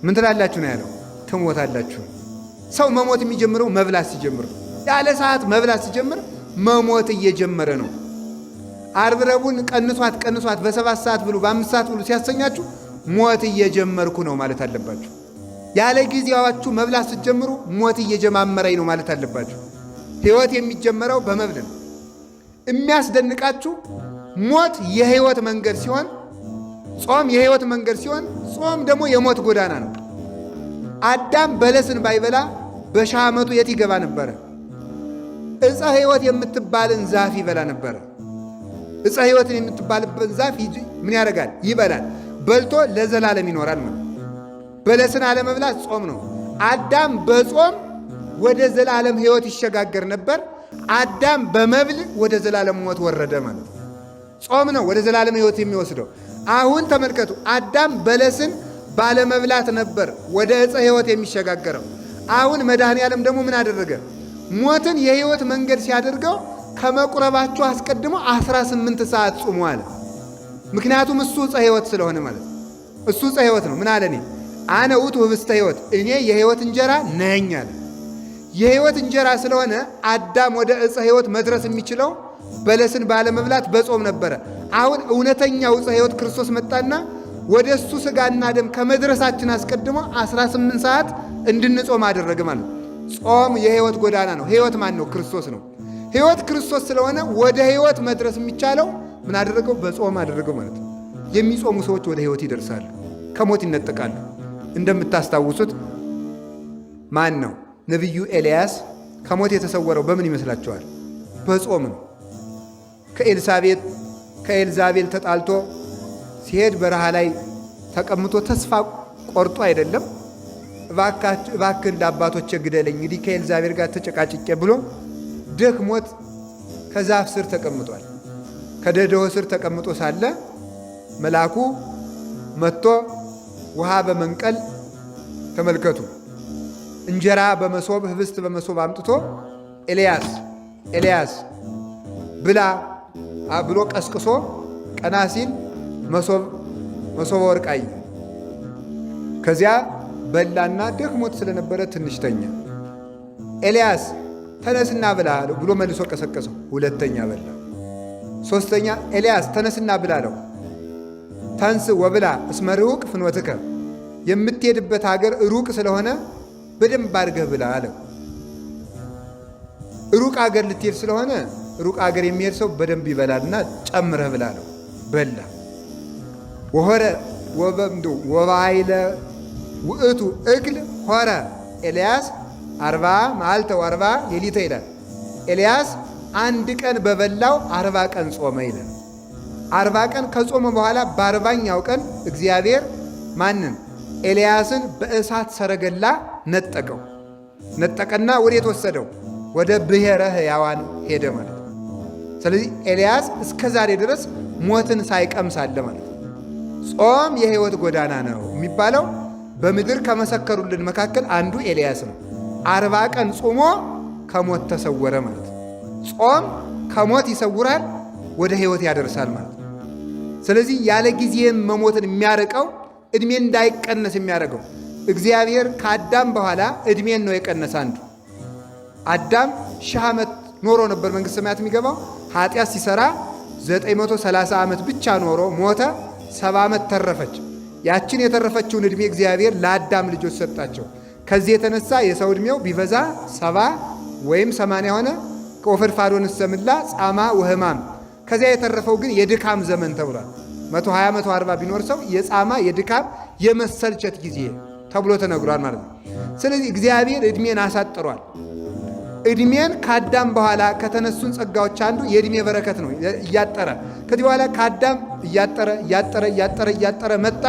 ምን ትላላችሁ ነው ያለው? ትሞታላችሁ። ሰው መሞት የሚጀምረው መብላት ሲጀምር፣ ያለ ሰዓት መብላት ሲጀምር መሞት እየጀመረ ነው። ዓርብ ረቡዕን ቀንሷት በ7 ሰዓት ብሉ፣ በ5 ሰዓት ብሉ ሲያሰኛችሁ ሞት እየጀመርኩ ነው ማለት አለባችሁ። ያለ ጊዜያችሁ መብላት ስትጀምሩ ሞት እየጀማመረኝ ነው ማለት አለባችሁ። ሕይወት የሚጀመረው በመብል ነው። የሚያስደንቃችሁ ሞት የሕይወት መንገድ ሲሆን፣ ጾም የሕይወት መንገድ ሲሆን፣ ጾም ደግሞ የሞት ጎዳና ነው። አዳም በለስን ባይበላ በ1000 ዓመቱ የት ይገባ ነበረ? ዕፀ ሕይወት የምትባልን ዛፍ ይበላ ነበረ። ዕፀ ሕይወትን የምትባልበት ዛፍ ምን ያደርጋል? ይበላል። በልቶ ለዘላለም ይኖራል ማለት። በለስን አለመብላት ጾም ነው። አዳም በጾም ወደ ዘላለም ሕይወት ይሸጋገር ነበር። አዳም በመብል ወደ ዘላለም ሞት ወረደ ማለት። ጾም ነው ወደ ዘላለም ሕይወት የሚወስደው። አሁን ተመልከቱ፣ አዳም በለስን ባለመብላት ነበር ወደ ዕፀ ሕይወት የሚሸጋገረው። አሁን መድኃኔ ዓለም ደግሞ ምን አደረገ? ሞትን የሕይወት መንገድ ሲያደርገው ከመቁረባችሁ አስቀድሞ 18 ሰዓት ጹሙ አለ። ምክንያቱም እሱ ዕፀ ሕይወት ስለሆነ ማለት እሱ ዕፀ ሕይወት ነው። ምን አለ? እኔ አነ ውእቱ ህብስተ ሕይወት፣ እኔ የሕይወት እንጀራ ነኝ አለ። የሕይወት እንጀራ ስለሆነ አዳም ወደ ዕፀ ሕይወት መድረስ የሚችለው በለስን ባለመብላት በጾም ነበረ። አሁን እውነተኛው ዕፀ ሕይወት ክርስቶስ መጣና ወደ እሱ ሥጋና ደም ከመድረሳችን አስቀድሞ 18 ሰዓት እንድንጾም አደረገ ማለት ነው። ጾም የሕይወት ጎዳና ነው። ሕይወት ማን ነው? ክርስቶስ ነው። ሕይወት ክርስቶስ ስለሆነ ወደ ሕይወት መድረስ የሚቻለው ምን አደረገው? በጾም አደረገው ማለት ነው። የሚጾሙ ሰዎች ወደ ሕይወት ይደርሳሉ፣ ከሞት ይነጠቃሉ። እንደምታስታውሱት ማን ነው? ነቢዩ ኤልያስ ከሞት የተሰወረው በምን ይመስላችኋል? በጾም ነው። ከኤልዛቤል ተጣልቶ ሲሄድ በረሃ ላይ ተቀምጦ ተስፋ ቆርጦ አይደለም፣ እባክህ እንደ አባቶቼ ግደለኝ እንግዲህ ከኤልዛቤል ጋር ተጨቃጭቄ ብሎ ደክሞት ከዛፍ ስር ተቀምጧል። ከደደው ስር ተቀምጦ ሳለ መልአኩ መጥቶ ውሃ በመንቀል ተመልከቱ፣ እንጀራ በመሶብ ህብስት በመሶብ አምጥቶ ኤልያስ ብላ ብሎ ቀስቅሶ ቀና ሲል መሶበ ወርቅ አየ። ከዚያ በላና ደክሞት ስለነበረ ትንሽ ተኛ። ኤልያስ ተነስና ብላ አለው ብሎ መልሶ ቀሰቀሰው። ሁለተኛ በላ። ሶስተኛ ኤልያስ ተነስና ብላ አለው። ተንስ ወብላ እስመ ርሑቅ ፍኖትከ፣ የምትሄድበት ሀገር ሩቅ ስለሆነ በደንብ አድርገህ ብላ አለው። ሩቅ ሀገር ልትሄድ ስለሆነ ሩቅ ሀገር የሚሄድ ሰው በደንብ ይበላልና ጨምረህ ብላ አለው። በላ። ወሆረ ወባይለ ውእቱ እክል ሆረ ኤልያስ 40 መዓልተ ወ40 ሌሊተ ይላል። ኤልያስ 1 ቀን በበላው 40 ቀን ጾመ ይላል። 40 ቀን ከጾመ በኋላ በ40ኛው ቀን እግዚአብሔር ማንን? ኤልያስን በእሳት ሰረገላ ነጠቀና ወዴት ወሰደው? ወደ ብሔረ ሕያዋን ሄደ ማለት ነው። ስለዚህ ኤልያስ እስከ ዛሬ ድረስ ሞትን ሳይቀምስ አለ ማለት ነው። ጾም የሕይወት ጎዳና ነው የሚባለው በምድር ከመሰከሩልን መካከል አንዱ ኤልያስ ነው። 40 ቀን ጾሞ ከሞት ተሰወረ ማለት ነው። ጾም ከሞት ይሰውራል፣ ወደ ሕይወት ያደርሳል ማለት ነው። ስለዚህ ያለ ጊዜም መሞትን የሚያርቀው ዕድሜ እንዳይቀነስ የሚያደርገው እግዚአብሔር ከአዳም በኋላ ዕድሜን ነው የቀነሰ። አንዱ አዳም 1000 ዓመት ኖሮ ነበር መንግሥተ ሰማያት የሚገባው። ኃጢአት ሲሰራ 930 ዓመት ብቻ ኖሮ ሞተ። 70 ዓመት ተረፈች። ያችን የተረፈችውን ዕድሜ እግዚአብሔር ለአዳም ልጆች ሰጣቸው። ከዚህ የተነሳ የሰው ዕድሜው ቢበዛ 70 ወይም 80 ሆነ። ከወፈድፋዶን ሰምላ ጻማ ወህማም። ከዚያ የተረፈው ግን የድካም ዘመን ተብሏል። 120 140 ቢኖር ሰው የጻማ የድካም የመሰልቸት ጊዜ ተብሎ ተነግሯል ማለት ነው። ስለዚህ እግዚአብሔር ዕድሜን አሳጥሯል። ዕድሜን ከአዳም በኋላ ከተነሱን ጸጋዎች አንዱ የዕድሜ በረከት ነው። እያጠረ ከዚህ በኋላ ከአዳም እያጠረ መጣ።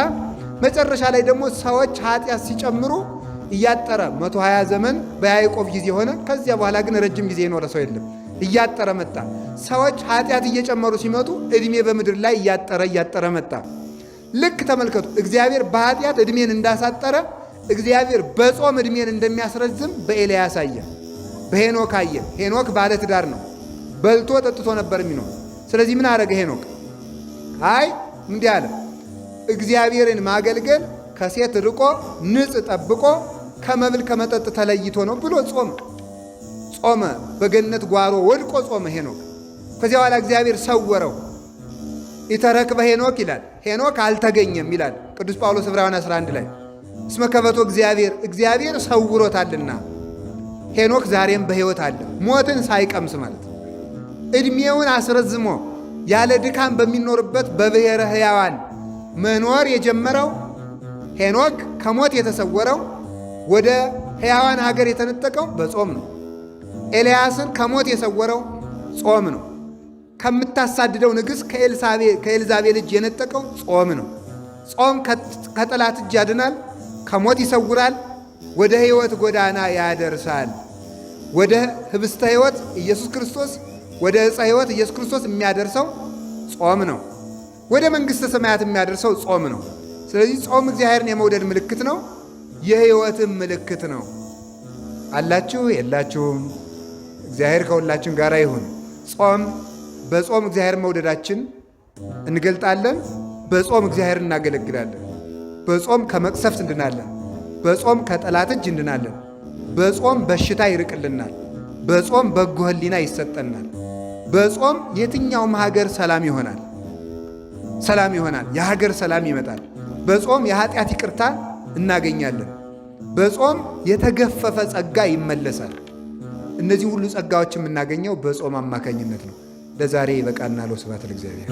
መጨረሻ ላይ ደግሞ ሰዎች ኃጢአት ሲጨምሩ እያጠረ 120 ዘመን በያዕቆብ ጊዜ ሆነ። ከዚያ በኋላ ግን ረጅም ጊዜ የኖረ ሰው የለም። እያጠረ መጣ። ሰዎች ኃጢአት እየጨመሩ ሲመጡ ዕድሜ በምድር ላይ እያጠረ መጣ። ልክ ተመልከቱ፣ እግዚአብሔር በኃጢአት ዕድሜን እንዳሳጠረ እግዚአብሔር በጾም ዕድሜን እንደሚያስረዝም በኤልያስ አየ፣ በሄኖክ አየ። ሄኖክ ባለ ትዳር ነው። በልቶ ጠጥቶ ነበር የሚኖር። ስለዚህ ምን አደረገ ሄኖክ? አይ እንዲህ አለ፣ እግዚአብሔርን ማገልገል ከሴት ርቆ ንጽ ጠብቆ ከመብል ከመጠጥ ተለይቶ ነው ብሎ ጾመ። በገነት ጓሮ ወድቆ ጾመ ሄኖክ። ከዚያ በኋላ እግዚአብሔር ሰወረው። ኢተረክበ ሄኖክ ይላል። ሄኖክ አልተገኘም ይላል ቅዱስ ጳውሎስ ዕብራውያን 11 ላይ እስመ ከበቶ እግዚአብሔር ሰውሮታልና። ሄኖክ ዛሬም በሕይወት አለ፣ ሞትን ሳይቀምስ ማለት ነው። ዕድሜውን አስረዝሞ ያለ ድካም በሚኖርበት በብሔረ ሕያዋን መኖር የጀመረው ሄኖክ ከሞት የተሰወረው ወደ ሕያዋን ሀገር የተነጠቀው በጾም ነው። ኤልያስን ከሞት የሰወረው ጾም ነው። ከምታሳድደው ንግሥት ከኤልዛቤል እጅ የነጠቀው ጾም ነው። ጾም ከጠላት እጅ ያድናል፣ ከሞት ይሰውራል፣ ወደ ሕይወት ጎዳና ያደርሳል። ወደ ህብስተ ሕይወት ኢየሱስ ክርስቶስ፣ ወደ ዕፀ ሕይወት ኢየሱስ ክርስቶስ የሚያደርሰው ጾም ነው። ወደ መንግሥተ ሰማያት የሚያደርሰው ጾም ነው። ስለዚህ ጾም እግዚአብሔርን የመውደድ ምልክት ነው፣ የሕይወትም ምልክት ነው። አላችሁ የላችሁም? እግዚአብሔር ከሁላችን ጋር ይሁን። በጾም እግዚአብሔር መውደዳችን እንገልጣለን። በጾም እግዚአብሔር እናገለግላለን። በጾም ከመቅሰፍት እንድናለን። በጾም ከጠላት እጅ እንድናለን። በጾም በሽታ ይርቅልናል። በጾም በጎ ሕሊና ይሰጠናል። በጾም የትኛውም ሀገር ሰላም ይሆናል። የሀገር ሰላም ይመጣል። በጾም የኃጢአት ይቅርታ እናገኛለን። በጾም የተገፈፈ ጸጋ ይመለሳል። እነዚህ ሁሉ ጸጋዎች የምናገኘው በጾም አማካኝነት ነው። ለዛሬ ይበቃናል። ወስብሐት ለእግዚአብሔር።